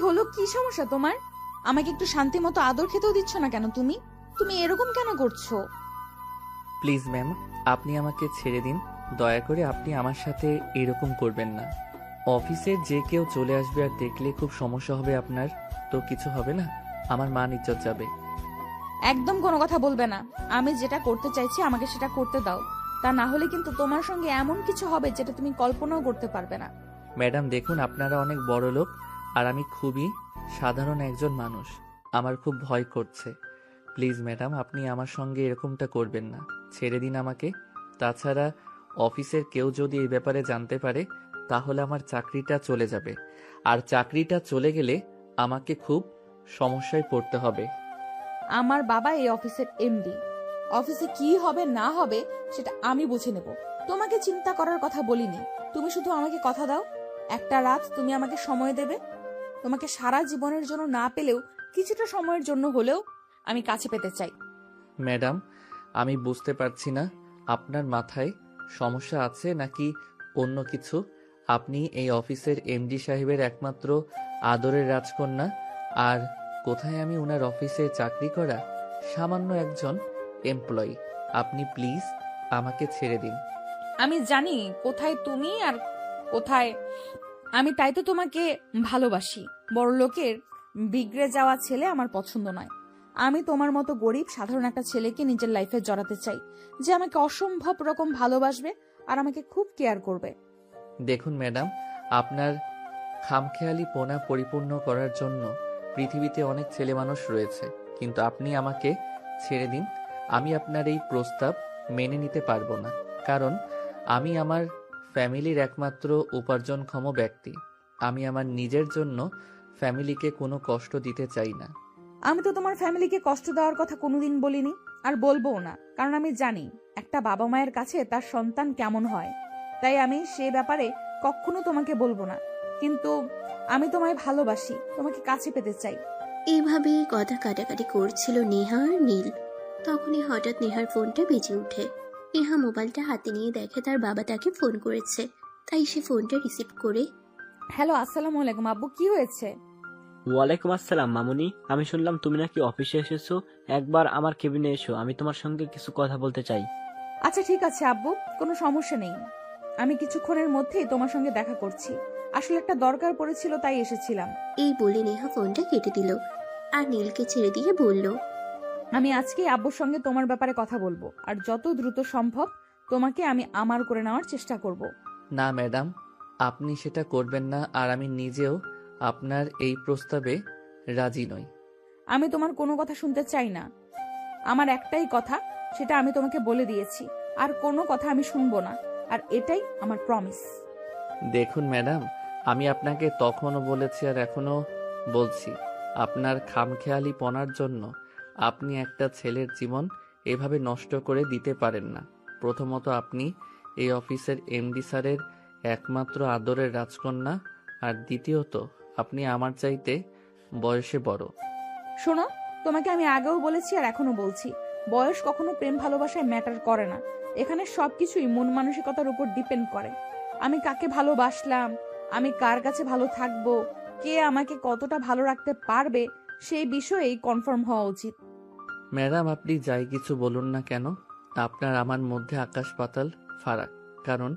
হলো, কি সমস্যা তোমার? আমাকে একটু শান্তি মতো আদর খেতেও দিচ্ছ না কেন? তুমি তুমি এরকম কেন করছো? প্লিজ ম্যাম, আপনি আমাকে ছেড়ে দিন। দয়া করে আপনি আমার সাথে এরকম করবেন না। অফিসের যে কেউ চলে আসবে আর দেখলে খুব সমস্যা হবে আপনার। তো কিছু হবে না, আমার মান ইজ্জত যাবে। একদম কোনো কথা বলবে না। আমি যেটা করতে চাইছি আমাকে সেটা করতে দাও। তা না হলে কিন্তু তোমার সঙ্গে এমন কিছু হবে যেটা তুমি কল্পনাও করতে পারবে না। ম্যাডাম দেখুন, আপনারা অনেক বড় লোক আর আমি খুবই সাধারণ একজন মানুষ। আমার খুব ভয় করছে। প্লিজ ম্যাডাম, আপনি আমার সঙ্গে এরকমটা করবেন না। ছেড়ে দিন আমাকে। তাছাড়া অফিসের কেউ যদি এই ব্যাপারে জানতে পারে তাহলে আমার চাকরিটা চলে যাবে, আর চাকরিটা চলে গেলে আমাকে খুব সমস্যায় পড়তে হবে। আমার বাবা এই অফিসের এমডি। অফিসে কি হবে না হবে সেটা আমি বুঝে নেব। তোমাকে চিন্তা করার কথা বলিনি। তুমি শুধু আমাকে কথা দাও, একটা রাত তুমি আমাকে সময় দেবে। তোমাকে সারা জীবনের জন্য না পেলেও কিছুটা সময়ের জন্য হলেও আমি কাছে পেতে চাই। ম্যাডাম, আমি বুঝতে পারছি না আপনার মাথায় সমস্যা আছে নাকি অন্য কিছু। আপনি এই অফিসের এমডি সাহেবের একমাত্র আদরের রাজকন্যা, আর কোথায় আমি ওনার অফিসে চাকরি করা সামান্য একজন এমপ্লয়ি। আপনি প্লিজ আমাকে ছেড়ে দিন। আমি জানি কোথায় তুমি আর কোথায় আমি, তাই তো তোমাকে ভালোবাসি। বড় লোকের বিগড়ে যাওয়া ছেলে আমার পছন্দ নয়। আমি তোমার মতো গরিব সাধারণ একটা ছেলেকে নিজের লাইফে জড়াতে চাই, যে আমাকে অসম্ভব রকম ভালোবাসবে আর আমাকে খুব কেয়ার করবে। দেখুন ম্যাডাম, আপনার খামখেয়ালি পোনা পরিপূর্ণ করার জন্য পৃথিবীতে অনেক ছেলে মানুষ রয়েছে, কিন্তু আপনি আমাকে ছেড়ে দিন। আমি আপনার এই প্রস্তাব মেনে নিতে পারবো না, কারণ আমি আমার ফ্যামিলির একমাত্র উপার্জনক্ষম ব্যক্তি। আমি আমার নিজের জন্য ফ্যামিলিকে কোনো কষ্ট দিতে চাই না। আমি তো তোমার ফ্যামিলিকে কষ্ট দেওয়ার কথা কোনোদিন বলিনি, আর বলবোও না, কারণ আমি জানি একটা বাবা মায়ের কাছে তার সন্তান কেমন হয়। তাই আমি সে ব্যাপারে কখনো তোমাকে বলবো না। কিন্তু আমি তোমায় ভালোবাসি, তোমাকে কাছে পেতে চাই। এইভাবেই কথা কাটাকাটি করছিল নেহা আর নীল। তখনই হঠাৎ নেহার ফোনটা বেজে ওঠে। নেহা মোবাইলটা হাতে নিয়ে দেখে তার বাবা তাকে ফোন করেছে, তাই সে ফোনটা রিসিভ করে, হ্যালো, আসসালামু আলাইকুম আব্বু, কি হয়েছে? ওয়ালাইকুম আসসালাম মামুনি, আমি শুনলাম তুমি নাকি অফিসে এসেছো। একবার আমার কেবিনে এসো, আমি তোমার সঙ্গে কিছু কথা বলতে চাই। আচ্ছা ঠিক আছে আব্বু, কোনো সমস্যা নেই। আমি কিছুক্ষণের মধ্যেই তোমার সঙ্গে দেখা করছি। আসলে একটা দরকার পড়েছিল তাই এসেছিলাম। এই বলে নেহা ফোনটা কেটে দিল আর নীলকে ছেড়ে দিয়ে বলল, আমি আজকেই আব্বুর সঙ্গে তোমার ব্যাপারে কথা বলবো, আর যত দ্রুত সম্ভব তোমাকে আমি আমার করে নেওয়ার চেষ্টা করব। না ম্যাডাম, আপনি সেটা করবেন না, আর আমি নিজেও আপনার এই প্রস্তাবে রাজি নই। আমি তোমার কোনো কথা শুনতে চাই না। আমার একটাই কথা, সেটা আমি তোমাকে বলে দিয়েছি। আর কোনো কথা আমি শুনবো না, আর এটাই আমার প্রমিস। দেখুন ম্যাডাম, আমি আপনাকে তখনও বলেছি আর এখনো বলছি, আপনার খামখেয়ালি পনার জন্য আপনি একটা ছেলের জীবন এভাবে নষ্ট করে দিতে পারেন না। প্রথমত, আপনি এই অফিসের এমডি স্যারের একমাত্র আদরের রাজকন্যা, আর দ্বিতীয়ত আপনি আমার চাইতে বয়সে বড়। শোনো, তোমাকে আমি আগেও বলেছি আর এখনো বলছি, বয়স কখনো প্রেম ভালোবাসায় ম্যাটার করে না। এখানে সবকিছুই মন মানসিকতার উপর ডিপেন্ড করে। আমি কাকে ভালোবাসলাম, আমি কার কাছে ভালো থাকবো, কে আমাকে কতটা ভালো রাখতে পারবে, সেই বিষয়েই কনফার্ম হওয়া উচিত। ম্যাডাম, আপনি যাই কিছু বলুন না কেন, আপনার আমার মধ্যে আকাশ পাতাল ফারাক। কারণ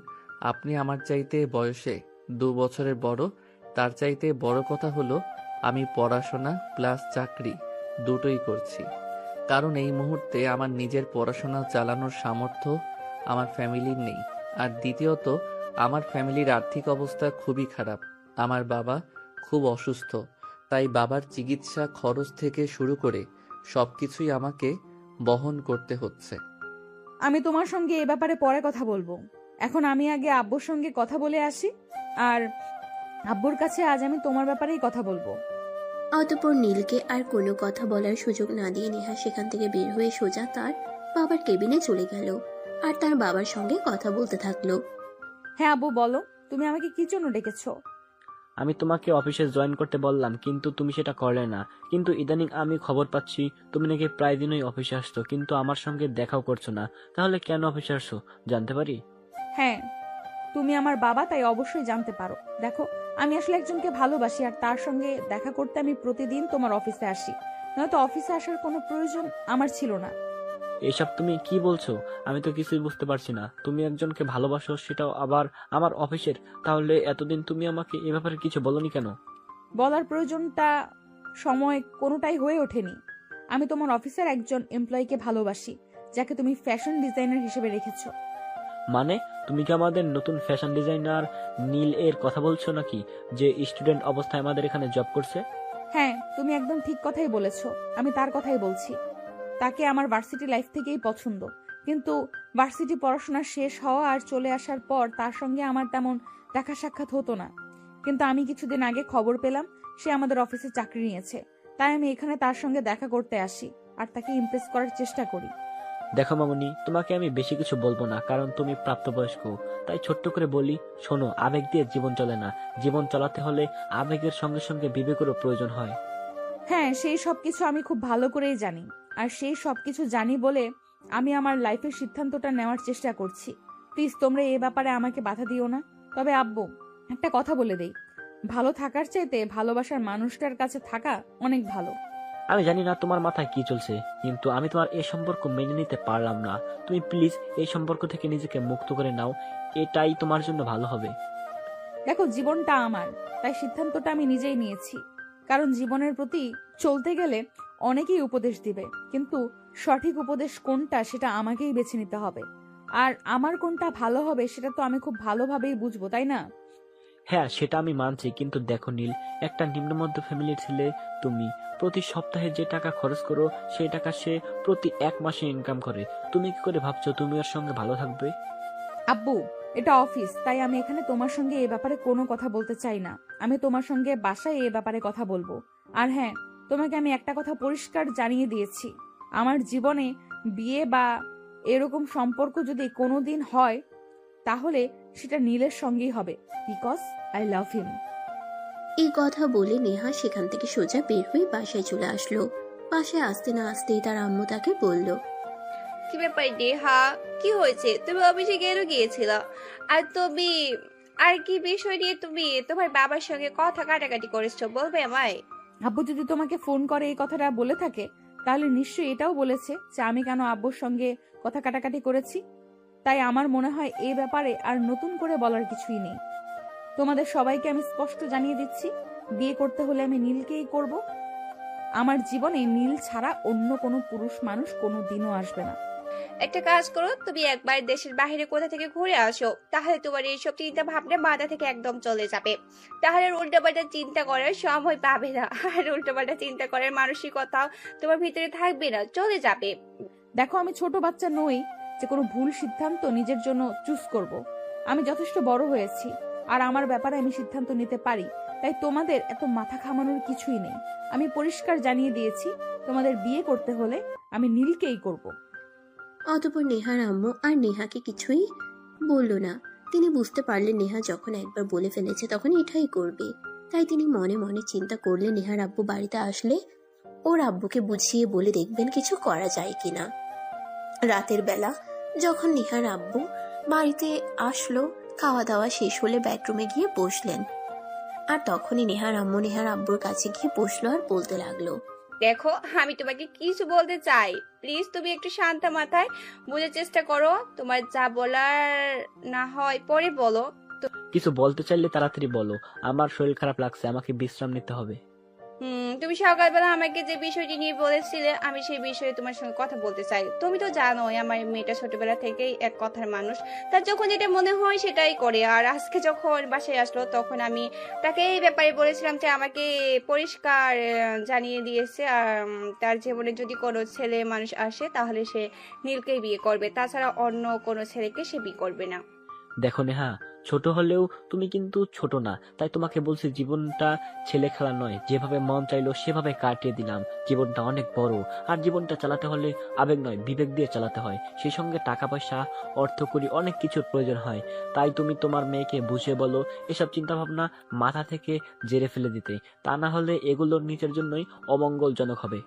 আপনি আমার চাইতে বয়সে 2 বছরের বড়। তার চাইতে বড় কথা হলো, আমি পড়াশোনা প্লাস চাকরি দুটোই করছি। কারণ এই মুহূর্তে আমার নিজের পড়াশোনা চালানোর সামর্থ্য আমার ফ্যামিলির নেই। আর দ্বিতীয়ত, আমার ফ্যামিলির আর্থিক অবস্থা খুবই খারাপ। আমার বাবা খুব অসুস্থ, তাই বাবার চিকিৎসা খরচ থেকে শুরু করে সবকিছুই আমাকে বহন করতে হচ্ছে। আমি তোমার সঙ্গে এ ব্যাপারে পরে কথা বলবো। এখন আমি আগে আব্বুর সঙ্গে কথা বলে আসি, আর আব্বুর কাছে আজ আমি তোমার ব্যাপারেই কথা বলবো। অতঃপর নীলকে আর কোনো কথা বলার সুযোগ না দিয়ে নেহা সেখান থেকে বের হয়ে সোজা তার বাবার কেবিনে চলে গেল আর তার বাবার সঙ্গে কথা বলতে থাকলো। হ্যাঁ আব্বু বলো, তুমি আমাকে কি জন্য ডেকেছো? আমি তোমাকে অফিসে জয়েন করতে বললাম, কিন্তু তুমি সেটা করলে না। কিন্তু ইদানিং আমি খবর পাচ্ছি তুমি নাকি প্রায় দিনই অফিসে আসছো, কিন্তু আমার সঙ্গে দেখাও করছো না। তাহলে কেন অফিসে আসছো, জানতে পারি? হ্যাঁ, তুমি আমার বাবা, তাই অবশ্যই জানতে পারো। দেখো, আমি আসলে একজনকে ভালোবাসি, আর তার সঙ্গে দেখা করতে আমি প্রতিদিন তোমার অফিসে আসি। নয়তো অফিসে আসার কোনো প্রয়োজন আমার ছিল না। এসব তুমি কি বলছো? আমি তো কিছুই বুঝতে পারছি না। তুমি একজনকে ভালোবাসো, সেটাও আবার আমার অফিসের। তাহলে এতদিন তুমি আমাকে এ ব্যাপারে কিছু বলনি কেন? বলার প্রয়োজনটা সময় কোনোটাই হয়ে ওঠেনি। আমি তোমার অফিসের একজন এমপ্লয়িকে ভালোবাসি, যাকে তুমি ফ্যাশন ডিজাইনার হিসেবে রেখেছো। মানে তুমি কি আমাদের নতুন ফ্যাশন ডিজাইনার নীল এর কথা বলছো নাকি, যে স্টুডেন্ট অবস্থায় আমাদের এখানে জব করছে? হ্যাঁ, তুমি একদম ঠিক কথাই বলেছো। আমি তার কথাই বলছি। তাকে আমার ভার্সিটি লাইফ থেকেই পছন্দ, কিন্তু ভার্সিটি পড়াশোনা শেষ হওয়া আর চলে আসার পর তার সঙ্গে আমার তেমন দেখা সাক্ষাৎ হতো না। কিন্তু আমি কিছুদিন আগে খবর পেলাম সে আমাদের অফিসে চাকরি নিয়েছে। তাই আমি এখানে তার সঙ্গে দেখা করতে আসি আর তাকে ইমপ্রেস করার চেষ্টা করি। দেখো মামুনি, তোমাকে আমি বেশি কিছু বলবো না, কারণ তুমি প্রাপ্তবয়স্ক। তাই ছোট্ট করে বলি, শোনো, আবেগ দিয়ে জীবন চলে না। জীবন চালাতে হলে আবেগের সঙ্গে সঙ্গে বিবেকেরও প্রয়োজন হয়। হ্যাঁ, সেই সব কিছু আমি খুব ভালো করেই জানি, আর সেই সব কিছু জানি বলে আমি আমার লাইফের সিদ্ধান্তটা নেওয়ার চেষ্টা করছি। প্লিজ তোমরা এ ব্যাপারে আমাকে বাধা দিও না। তবে আব্বু, একটা কথা বলে দেই, ভালো থাকার চাইতে ভালোবাসার মানুষটার কাছে থাকা অনেক ভালো। আমি জানি না তোমার মাথায় কি চলছে, কিন্তু আমি তোমার এই সম্পর্ক মেনে নিতে পারলাম না। তুমি প্লিজ এই সম্পর্ক থেকে নিজেকে মুক্ত করে নাও, এটাই তোমার জন্য ভালো হবে। দেখো, জীবনটা আমার, তাই সিদ্ধান্তটা আমি নিজেই নিয়েছি। কারণ জীবনের প্রতি চলতে গেলে অনেকেই উপদেশ দিবে, কিন্তু সঠিক উপদেশ কোনটা সেটা আমাকেই বেছে নিতে হবে। আর আমার কোনটা ভালো হবে সেটা তো আমি খুব ভালোভাবেই বুঝবো, তাই না? হ্যাঁ, সেটা আমি মানছি, কিন্তু দেখো নীল, একটা নিম্নমধ্য ফ্যামিলির ছেলে তুমি। প্রতি সপ্তাহে যে টাকা খরচ করো, সেই টাকা সে প্রতি 1 মাসে ইনকাম করে। তুমি কি করে ভাবছো তুমি ওর সঙ্গে ভালো থাকবে? আব্বু, এটা অফিস, তাই আমি এখানে তোমার সঙ্গে এ ব্যাপারে কোনো কথা বলতে চাই না। আমি তোমার সঙ্গে বাসায় এ ব্যাপারে কথা বলবো। আর হ্যাঁ, তোমাকে আমি একটা কথা পরিষ্কার জানিয়ে দিয়েছি, আমার জীবনে বিয়ে বা এরকম সম্পর্ক যদি কোনোদিন হয়, তাহলে সেটা নীলের সঙ্গেই হবে, বিকজ আই লাভ হিম। এই কথা বলে নেহা সেখান থেকে সোজা বের হয়ে বাসায় চলে আসলো। বাসায় আসতে না আসতেই তার আম্মু তাকে বলল, কি ব্যাপার নেহা, কি হয়েছে? তুমি অফিসে কেন গিয়েছিলা? আর তুমি আর কি বিষয় নিয়ে তুমি তোমার বাবার সঙ্গে কথা কাটাকাটি করেছো, বলবে আমায়? আব্বু যদি তোমাকে ফোন করে এই কথাটা বলে থাকে, তাহলে নিশ্চয়ই এটাও বলেছে যে আমি কেন আব্বুর সঙ্গে কথা কাটাকাটি করেছি। তাই আমার মনে হয় এই ব্যাপারে আর নতুন করে বলার কিছুই নেই। তোমাদের সবাইকে আমি স্পষ্ট জানিয়ে দিচ্ছি, বিয়ে করতে হলে আমি নীলকেই করব। আমার জীবনে নীল ছাড়া অন্য কোনো পুরুষ মানুষ কোনো দিনও আসবে না। একটা কাজ করো, তুমি একবার দেশের বাইরে কোথা থেকে ঘুরে আসো, তাহলে তোমার এইসব চিন্তা ভাবনা মাথা থেকে একদম চলে যাবে। তাহলে আর উল্টাপাল্টা চিন্তা করার সময় পাবে না, আর উল্টাপাল্টা চিন্তা করার মানসিকতাও তোমার ভিতরে থাকবে না, চলে যাবে। দেখো, আমি ছোট বাচ্চা নই যে কোনো ভুল সিদ্ধান্ত নিজের জন্য চুজ করব। আমি যথেষ্ট বড় হয়েছি, আর আমার ব্যাপারে আমি সিদ্ধান্ত নিতে পারি। তাই তোমাদের এত মাথা ঘামানোর কিছুই নেই। আমি পরিষ্কার জানিয়ে দিয়েছি, তোমাদের বিয়ে করতে হলে আমি নীলকেই করব। অতঃপর নেহার আম্মু আর নেহাকে কিছুই বলল না। তিনি বুঝতে পারলেন নেহা যখন একবার বলে ফেলেছে তখন এটাই করবে। তাই তিনি মনে মনে চিন্তা করলেন নেহার আব্বু বাড়িতে আসলে ওর আব্বুকে বুঝিয়ে বলে দেখবেন কিছু করা যায় কিনা। রাতের বেলা যখন নেহার আব্বু বাড়িতে আসলো, খাওয়া দাওয়া শেষ হলে বেডরুমে গিয়ে বসলেন। আর তখনই নেহার আম্মু নেহার আব্বুর কাছে গিয়ে বসলো আর বলতে লাগলো, দেখো, আমি তোমাকে কিছু বলতে চাই, প্লিজ তুমি একটু শান্ত মাথায় বোঝার চেষ্টা করো। তোমার যা বলার না হয় পরে বলো। কিছু বলতে চাইলে তাড়াতাড়ি বলো, আমার শরীর খারাপ লাগছে, আমাকে বিশ্রাম নিতে হবে। তুমি সকালবেলা আমাকে যে বিষয়টি নিয়ে বলেছিলে, আমি সেই বিষয়ে তোমার সঙ্গে কথা বলতে চাই। তুমি তো জানোই আমার মেয়েটা ছোটবেলা থেকেই এক কথার মানুষ, তার যখন যেটা মনে হয় সেটাই করে। আর আজকে যখন বাসায় আসলো তখন আমি তাকে এই ব্যাপারে বলেছিলাম যে আমাকে পরিষ্কার জানিয়ে দিয়েছে, আর তার জীবনে যদি কোনো ছেলে মানুষ আসে তাহলে সে নীলকেই বিয়ে করবে, তাছাড়া অন্য কোনো ছেলেকে সে বিয়ে করবে না। দেখো নেহা, ছোট হলেও তুমি কিন্তু ছোট না, তাই তোমাকে বলছি জীবনটা ছেলে খেলা নয়। যেভাবে মন চাইলো সেভাবে কাটিয়ে দিলাম। জীবনটা অনেক বড়, আর জীবনটা চালাতে হলে আবেগ নয় বিবেক দিয়ে চালাতে হয়। সেই সঙ্গে টাকা পয়সা, অর্থকড়ি, অনেক কিছুর প্রয়োজন হয়। তাই তুমি তোমার মেয়েকে বুঝিয়ে বলো এসব চিন্তা ভাবনা মাথা থেকে জেরে ফেলে দিতে, তা না হলে এগুলো নিজের জন্যই অমঙ্গলজনক হবে।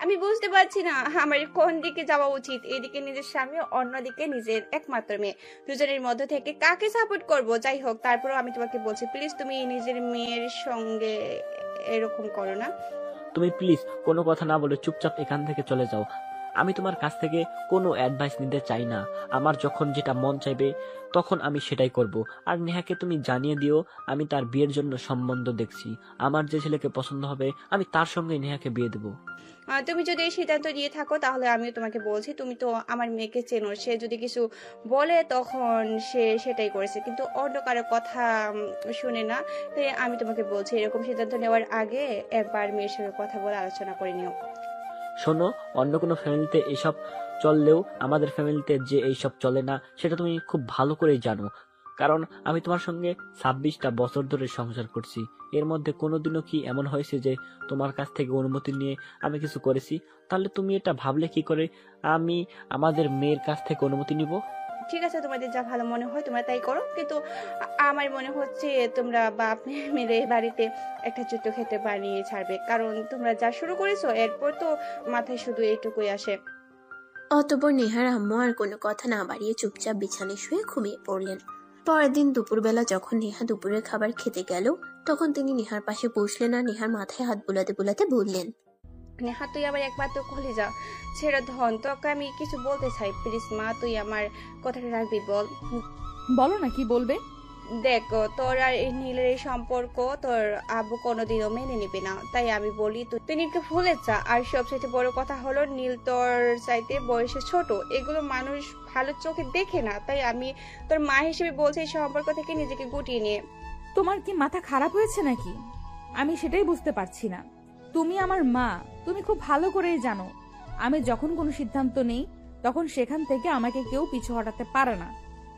আমি আমি বুঝতে পারছি না আমার কোন দিকে যাওয়া উচিত। এদিকে নিজের স্বামী, অন্যদিকে নিজের একমাত্র মেয়ে। দুজনের মধ্য থেকে কাকে সাপোর্ট করব? যাই হোক, তারপরেও আমি তোমাকে বলছি, প্লিজ তুমি নিজের মেয়ের সঙ্গে এরকম করো না। তুমি প্লিজ কোনো কথা না বলে চুপচাপ এখান থেকে চলে যাও। আমি তোমার কাছ থেকে কোনো অ্যাডভাইস নিতে চাই না। আমার যখন যেটা মন চাইবে তখন আমি সেটাই করব। আর নেহাকে তুমি জানিয়ে দিও আমি তার বিয়ের জন্য সম্বন্ধ দেখছি। আমার যে ছেলেকে পছন্দ হবে আমি তার সঙ্গে নেহাকে বিয়ে দেবো। তুমি যদি এই সিদ্ধান্ত নিয়ে থাকো তাহলে আমিও তোমাকে বলছি, তুমি তো আমার মেয়েকে চেনো, সে যদি কিছু বলে তখন সে সেটাই করেছে, কিন্তু অন্য কারো কথা শুনে না। তাই আমি তোমাকে বলছি, এরকম সিদ্ধান্ত নেওয়ার আগে একবার মেয়ের সঙ্গে কথা বলে আলোচনা করে নিও। শোনো, অন্য কোনো ফ্যামিলিতে এইসব চললেও আমাদের ফ্যামিলিতে যে এইসব চলে না সেটা তুমি খুব ভালো করেই জানো। কারণ আমি তোমার সঙ্গে 26টা বছর ধরে সংসার করছি। এর মধ্যে কোনোদিনও কি এমন হয়েছে যে তোমার কাছ থেকে অনুমতি নিয়ে আমি কিছু করেছি? তাহলে তুমি এটা ভাবলে কি করে আমি আমাদের মেয়ের কাছ থেকে অনুমতি নিব? ঠিক আছে, তোমাদের যা ভালো মনে হয় তোমরা তাই করো, কিন্তু আমার মনে হচ্ছে তোমরা বাপ মেরে বাড়িতে একটা যুদ্ধ খেতে বানিয়ে ছাড়বে। কারণ তোমরা যা শুরু করেছো এরপর তো মাথায় শুধু এইটুকুই আসে। অতঃপর নেহার আম্মু আর কোনো কথা না বাড়িয়ে চুপচাপ বিছানায় শুয়ে ঘুমিয়ে পড়লেন। পরের দিন দুপুরবেলা যখন নেহা দুপুরের খাবার খেতে গেল, তখন তিনি নেহার পাশে বসলেন আর নেহার মাথায় হাত বুলাতে বুলাতে বললেন, নেহা, তুই আবার একবার তো কলিজা ছেড়ে ধন, তোকে আমি কিছু বলতে চাই, প্লিজ মা, তুই আমার কথাটা রাখবি, বল। বলো না কি বলবে। দেখ, তোর আর এই নীলের এই সম্পর্ক তোর আব্বু কোনোদিনও মেনে নিবে না, তাই আমি বলি তুই নীলকে ভুলে যা। আর সবচেয়ে বড় কথা হলো, নীল তোর চাইতে বয়সে ছোট, এগুলো মানুষ ভালো চোখে দেখে না। তাই আমি তোর মা হিসেবে বলছি, এই সম্পর্ক থেকে নিজেকে গুটিয়ে নিয়ে। তোমার কি মাথা খারাপ হয়েছে নাকি? আমি সেটাই বুঝতে পারছি না। তুমি আমার মা, তুমি খুব ভালো করেই জানো আমি যখন কোনো সিদ্ধান্ত নেই তখন সেখান থেকে আমাকে কেউ পিছু হটাতে পারে না।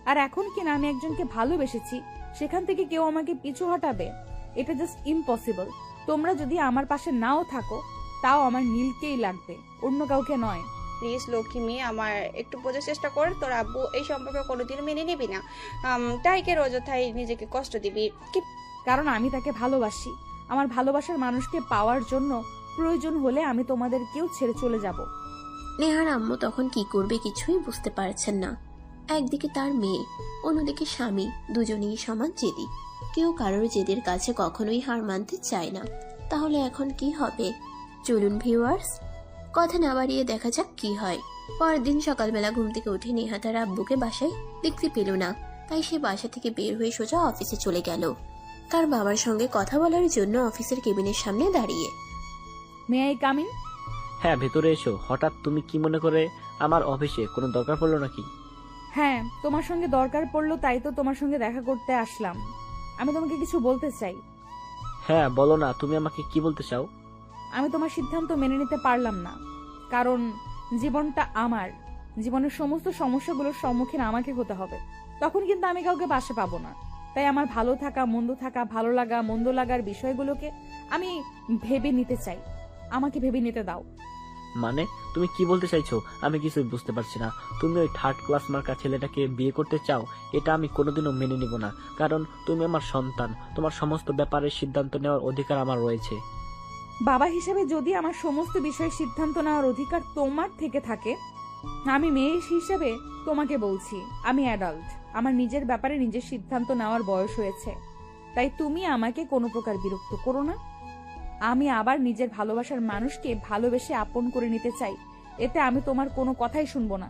আর এখন কিনা আমি একজনকে ভালোবেসেছি, সেখান থেকে কেউ আমাকে পিছু হটাবে? এটা জাস্ট ইম্পসিবল। তোমরা যদি আমার পাশে নাও থাকো তাও আমার নীলকেই লাগবে, অন্য কাউকে নয়। প্লিজ লক্ষ্মী, আমার একটু বোঝার চেষ্টা কর, তোর আব্বু এই সম্পর্ক কোনোদিন মেনে নিবি না। তাই কে অযথাই নিজেকে কষ্ট দিবি কি? কারণ আমি তাকে ভালোবাসি। আমার ভালোবাসার মানুষকে পাওয়ার জন্য প্রয়োজন হলে আমি তোমাদের কেউ ছেড়ে চলে যাব। নেহার আম্মু তখন কি করবে কিছুই বুঝতে পারছেন না। একদিকে তার মেয়ে, অন্যদিকে স্বামী, দুজনেই সমান জেদি। কেউ কারোর জেদের কাছে কখনোই হার মানতে চায় না। তাহলে এখন কি হবে? চলুন ভিউয়ার্স, কথা না বাড়িয়ে দেখা যাক কি হয়। পরের দিন সকালবেলা ঘুম থেকে উঠে নেহা তার আব্বুকে বাসায় দেখতে পেল না। তাই সে বাসা থেকে বের হয়ে সোজা অফিসে চলে গেল, তার বাবার সঙ্গে কথা বলার জন্য অফিসের কেবিনের সামনে দাঁড়িয়ে। May I come in? হ্যাঁ, ভেতরে এসো। হঠাৎ তুমি কি মনে করে আমার অফিসে? কোনো দরকার পড়লো নাকি? হ্যাঁ, তোমার সঙ্গে দরকার পড়লো, তাই তো তোমার সঙ্গে দেখা করতে আসলাম। আমি তোমাকে কিছু বলতে চাই। হ্যাঁ বলো না, তুমি আমাকে কি বলতে চাও? আমি তোমার সিদ্ধান্ত মেনে নিতে পারলাম না, কারণ জীবনটা আমার। জীবনের সমস্ত সমস্যাগুলোর সম্মুখীন আমাকে হতে হবে, তখন কিন্তু আমি কাউকে পাশে পাবো না। তাই আমার ভালো থাকা, মন্দ থাকা, ভালো লাগা, মন্দ লাগার বিষয়গুলোকে আমি ভেবে নিতে চাই। আমাকে ভেবে নিতে দাও। মানে তুমি কি বলতে চাইছো? আমি কিছুই বুঝতে পারছি না। তুমি ওই 3rd ক্লাস মার্কা ছেলেটাকে বিয়ে করতে চাও? এটা আমি কোনোদিনও মেনে নিব না। কারণ তুমি আমার সন্তান, তোমার সমস্ত ব্যাপারে সিদ্ধান্ত নেওয়ার অধিকার আমার রয়েছে। বাবা হিসেবে যদি আমার সমস্ত বিষয়ে সিদ্ধান্ত নেওয়ার অধিকার তোমার থেকে থাকে, আমি মেয়ে হিসেবে তোমাকে বলছি আমি অ্যাডাল্ট। আমার নিজের ব্যাপারে নিজের সিদ্ধান্ত নেওয়ার বয়স হয়েছে। তাই তুমি আমাকে কোনো প্রকার বিরক্ত করো না। আমি আবার নিজের ভালোবাসার মানুষকে ভালোবেসে আপন করে নিতে চাই। এতে আমি তোমার কোনো কথাই শুনবো না।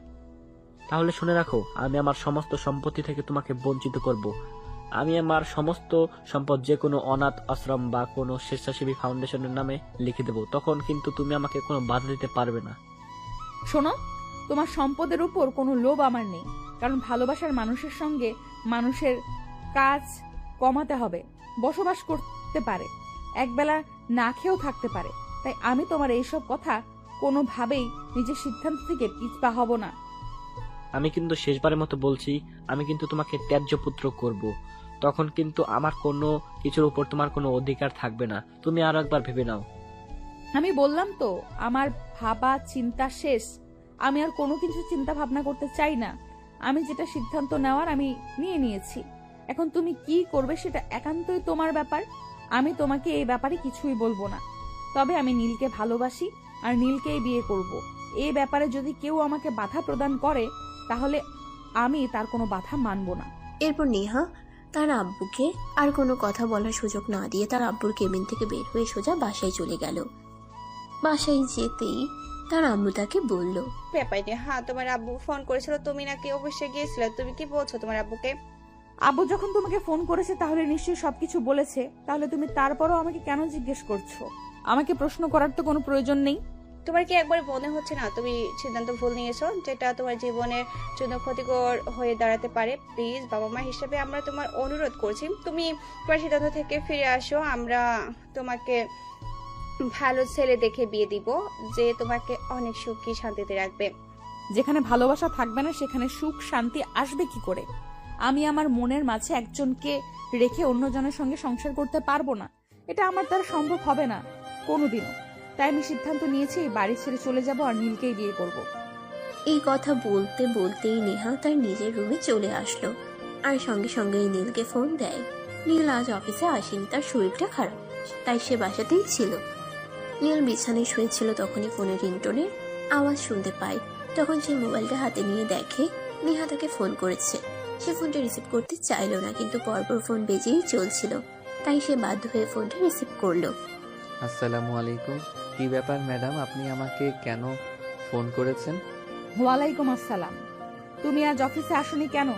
তাহলে শুনে রাখো, আমি আমার সমস্ত সম্পত্তি থেকে তোমাকে বঞ্চিত করব। আমি আমার সমস্ত সম্পদ যে কোনো অনাথ আশ্রম বা কোনো স্বেচ্ছাসেবী ফাউন্ডেশনের নামে লিখে দেবো। তখন কিন্তু তুমি আমাকে কোনো বাধা দিতে পারবে না। শোনো, তোমার সম্পদের উপর কোনো লোভ আমার নেই। কারণ ভালোবাসার মানুষের সঙ্গে মানুষের কাজ কমাতে হবে। বসবাস করতে পারে, একবেলা না খেয়েও থাকতে পারে। তাই আমি তোমার এইসব কথা কোনোভাবেই নিজের সিদ্ধান্ত থেকে পিছপা হব না। আমি কিন্তু শেষবারের মতো বলছি, আমি কিন্তু তোমাকে ত্যায্য পুত্র করব। তখন কিন্তু আমার কোনো কিছুর উপর তোমার কোনো অধিকার থাকবে না। তুমি আরো একবার ভেবে নাও। আমি বললাম তো, আমার ভাবা চিন্তা শেষ। আমি আর কোনো কিছু চিন্তা ভাবনা করতে চাই না। আমি যেটা সিদ্ধান্ত নেওয়ার আমি নিয়ে নিয়েছি। এখন তুমি কি করবে সেটা একান্তই তোমার ব্যাপার। আমি তোমাকে এই ব্যাপারে কিছুই বলবো না। তবে আমি নীলকে ভালোবাসি, আর নীলকেই বিয়ে করব। এই ব্যাপারে যদি কেউ আমাকে বাধা প্রদান করে তাহলে আমি তার কোনো বাধা মানব না। এরপর নেহা তার আব্বুকে আর কোনো কথা বলার সুযোগ না দিয়ে তার আব্বুর কেবিন থেকে বের হয়ে সোজা বাসায় চলে গেল। বাসায় যেতেই তার আম্মু তাকে বলল, ব্যাপার নেই। হ্যাঁ, তোমার আব্বু ফোন করেছিল, তুমি নাকি অফিসে গিয়েছিলে। তুমি কি বলছো তোমার আব্বুকে? আব্বু যখন তোমাকে ফোন করেছে তাহলে নিশ্চয়ই সবকিছু বলেছে। তাহলে তুমি তারপরও আমাকে কেন জিজ্ঞেস করছো? আমাকে প্রশ্ন করার তো কোনো প্রয়োজন নেই। তোমার কি একবার মনে হচ্ছে না তুমি সিদ্ধান্ত ভুল নিয়েছো, যেটা তোমার জীবনের জন্য ক্ষতিকর হয়ে দাঁড়াতে পারে? প্লিজ, বাবা মা হিসেবে আমরা তোমার অনুরোধ করছি, তুমি তোমার সিদ্ধান্ত থেকে ফিরে আসো। আমরা তোমাকে ভালো ছেলে দেখে বিয়ে দিব, যে তোমাকে অনেক সুখী শান্তিতে রাখবে। যেখানে ভালোবাসা থাকবে না সেখানে সুখ শান্তি আসবে কি করে? আমি আমার মনের মাঝে একজনকে রেখে অন্যজনের সঙ্গে সংসার করতে পারবো না। এটা আমার দ্বারা সম্ভব হবে না কোনোদিনও। তাই আমি সিদ্ধান্ত নিয়েছি এই বাড়ি ছেড়ে চলে যাব আর নীলকেই বিয়ে করব। এই কথা বলতে বলতেই নেহা তার নিজের রুমে চলে আসলো আর সঙ্গে সঙ্গেই নীলকে ফোন দেয়। নীল আজ অফিসে আসেনি, তার শরীরটা খারাপ, তাই সে বাসাতেই ছিল। নীল বিছানায় শুয়েছিল, তখনই ফোনের রিংটোনের আওয়াজ শুনতে পায়। তখন সে মোবাইলটা হাতে নিয়ে দেখে নেহা তাকে ফোন করেছে। সে ফোনটা রিসিভ করতে চাইল না, কিন্তু পরপর ফোন বেজেই চলছিল, তাই সে বাধ্য হয়ে ফোনটা রিসিভ করলো। আসসালামু আলাইকুম। কি ব্যাপার ম্যাডাম, আপনি আমাকে কেন ফোন করেছেন? ওয়ালাইকুম আসসালাম। তুমি আজ অফিসে আসোনি কেন?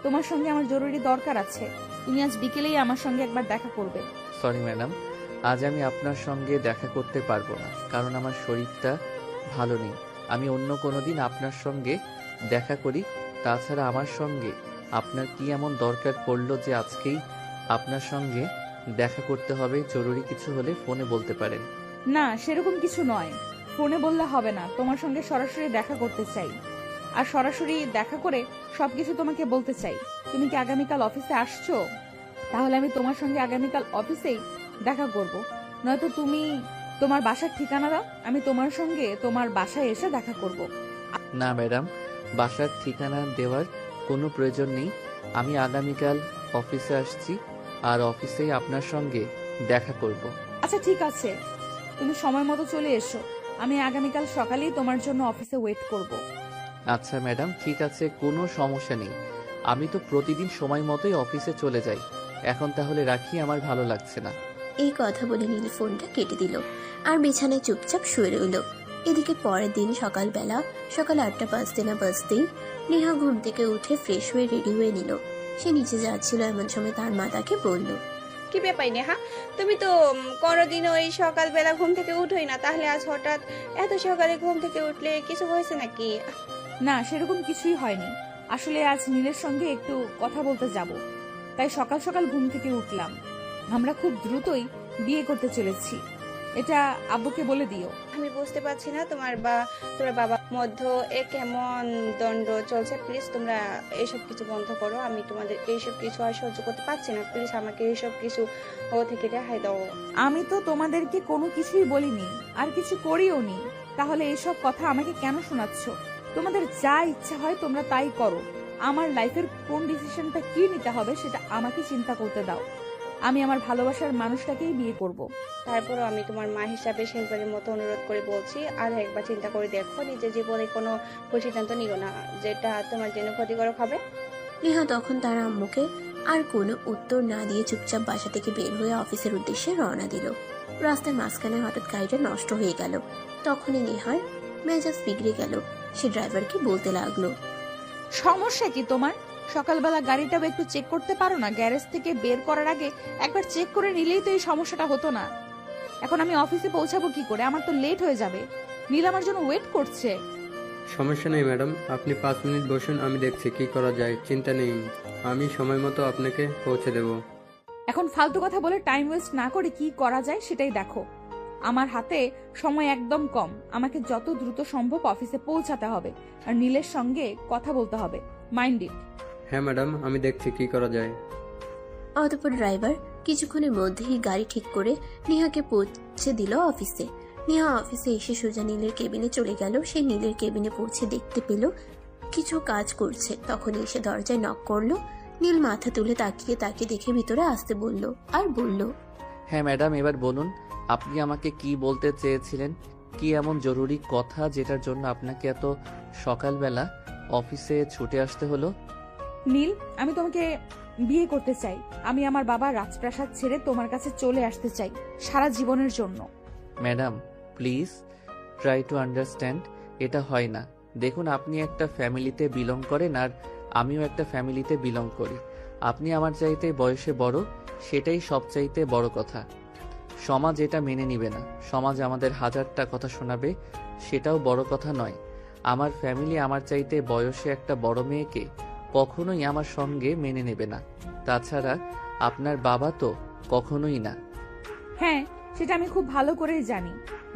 তোমার সঙ্গে আমার জরুরি দরকার আছে। তুমি আজ বিকেলেই আমার সঙ্গে একবার দেখা করবে। সরি ম্যাডাম, আজ আমি আপনার সঙ্গে দেখা করতে পারবো না, কারণ আমার শরীরটা ভালো নেই। আমি অন্য কোনো দিন আপনার সঙ্গে দেখা করি। তাছাড়া আমার সঙ্গে আপনার কি এমন দরকার পড়লো যে আজকেই আপনার সঙ্গে দেখা করতে হবে? জরুরি কিছু হলে ফোনে বলতে পারেন। না, সেরকম কিছু নয়। ফোনে বললে হবে না, তোমার সঙ্গে সরাসরি দেখা করতে চাই। আর সরাসরি দেখা করে সবকিছু তোমাকে বলতে চাই। তুমি কি আগামীকাল অফিসে আসছো? তাহলে আমি তোমার সঙ্গে আগামীকাল অফিসেই দেখা করব। নয়তো তুমি তোমার বাসার ঠিকানা দাও, আমি তোমার সঙ্গে তোমার বাসায় এসে দেখা করব। না ম্যাডাম, বাসার ঠিকানা দেওয়ার কোনো প্রয়োজন নেই। আমি আগামীকাল অফিসে আসছি আর অফিসেই আপনার সঙ্গে দেখা করব। আচ্ছা ঠিক আছে, তুমি সময় মতো চলে এসো। আমি আগামীকাল সকালেই তোমার জন্য অফিসে ওয়েট করব। আচ্ছা ম্যাডাম, ঠিক আছে, কোনো সমস্যা নেই। আমি তো প্রতিদিন সময় মতোই অফিসে চলে যাই। এখন তাহলে রাখি, আমার ভালো লাগছে না। এই কথা বলে নীল ফোনটা কেটে দিল আর বিছানায় চুপচাপ শুয়ে রইল। এদিকে পরের দিন সকালবেলা সকাল 8টা বাজতে না বাজতেই নেহা ঘুম থেকে উঠে ফ্রেশ হয়ে রেডি হয়ে নিল। সে নিচে যাচ্ছিল, এমন সময় তার মা তাকে বলল, কি ব্যাপার নেহা, তুমি তো কোনোদিনও এই সকালবেলা ঘুম থেকে উঠোই না, তাহলে আজ হঠাৎ এত সকালে ঘুম থেকে উঠলে কিছু হয়েছে নাকি? না, সেরকম কিছুই হয়নি। আসলে আজ নীলের সঙ্গে একটু কথা বলতে যাব, তাই সকাল সকাল ঘুম থেকে উঠলাম। আমরা খুব দ্রুতই বিয়ে করতে চলেছি, এটা আব্বুকে বলে দিও। আমি বুঝতে পারছি না তোমার বাবার মধ্যে কেমন দ্বন্দ্ব চলছে। প্লিজ তোমরা এইসব কিছু বন্ধ করো। আমি তোমাদের এইসব কিছু আর সহ্য করতে পারছি না। প্লিজ আমাকে এইসব কিছু থেকে রেহাই দাও। আমি তো তোমাদেরকে কোনো কিছুই বলিনি আর কিছু করিও নি, তাহলে এইসব কথা আমাকে কেন শোনাচ্ছ? তোমাদের যা ইচ্ছা হয় তোমরা তাই করো। আমার লাইফের কোন ডিসিশনটা কি নিতে হবে সেটা আমাকে চিন্তা করতে দাও। আমি আমার ভালোবাসার মানুষটাকেই বিয়ে করব। তারপরও আমি তোমার মা হিসাবে শেষবারের মতো অনুরোধ করে বলছি, আর একবার চিন্তা করে দেখো, নিজের জীবনে কোনো সিদ্ধান্ত নিও না যেটা তোমার জন্য ক্ষতিকারক হবে। নেহা তখন তার আম্মুকে আর কোনো উত্তর না দিয়ে চুপচাপ বাসা থেকে বের হয়ে অফিসের উদ্দেশ্যে রওনা দিল। রাস্তার মাঝখানে হঠাৎ গাড়িটা নষ্ট হয়ে গেল। তখনই নেহার মেজাজ বিগড়ে গেল। সে ড্রাইভারকে বলতে লাগলো, সমস্যা কি তোমার? সকালবেলা গাড়িটাও একটু চেক করতে পারো না? গ্যারেজ থেকে বের করার আগে একবার চেক করে নিলেই তো এই সমস্যাটা হতো না। এখন আমি অফিসে পৌঁছাবো কি করে? আমার তো লেট হয়ে যাবে। নীল আমার জন্য ওয়েট করছে। সমস্যা নেই ম্যাডাম, আপনি 5 মিনিট বসুন, আমি দেখছি কি করা যায়। চিন্তা নেই, আমি সময় মতো আপনাকে পৌঁছে দেব। এখন ফালতু কথা বলে টাইম ওয়েস্ট না করে কি করা যায় সেটাই দেখো। আমার হাতে সময় একদম কম। আমাকে যত দ্রুত সম্ভব অফিসে পৌঁছাতে হবে আর নীলের সঙ্গে কথা বলতে হবে। Mind it. হ্যাঁ ম্যাডাম, আমি দেখছি কি করা যায়। অতঃপর ড্রাইভার কিছুক্ষণের মধ্যেই গাড়ি ঠিক করে নেহাকে পৌঁছে দিল অফিসে। নেহা অফিসে এসে সোজা নীলের কেবিনে চলে গেল। সে নীলের কেবিনে পৌঁছে দেখতে পেল কিছু কাজ করছে। তখন এসে দরজায় নক করলো। নীল মাথা তুলে তাকিয়ে তাকে দেখে ভিতরে আসতে বলল আর বলল, হ্যাঁ ম্যাডাম, এবার বলুন আপনি আমাকে কি বলতে চেয়েছিলেন? কি এমন জরুরি কথা যেটার জন্য আপনাকে এত সকালবেলা অফিসে ছুটে আসতে হলো? নীল, আমি তোমাকে বিয়ে করতে চাই। আমি আমার বাবার রাজপ্রাসাদ ছেড়ে তোমার কাছে চলে আসতে চাই সারা জীবনের জন্য। Madam please try to understand. এটা হয় না। দেখুন, আপনি একটা ফ্যামিলিতে বিলং করেন আর আমিও একটা ফ্যামিলিতে বিলং করি। আপনি আমার চাইতে বয়সে বড়, সেটাই সবচাইতে বড় কথা। সমাজ এটা মেনে নিবে না, সমাজ আমাদের হাজারটা কথা শোনাবে, সেটাও বড় কথা নয়। আমার ফ্যামিলি আমার চাইতে বয়সে একটা বড় মেয়েকে কখনোই আমার সঙ্গে মেনে নেবে না। তাছাড়া আপনার বাবা তো কখনোই না। হ্যাঁ, সেটা আমি খুব ভালো করেই জানি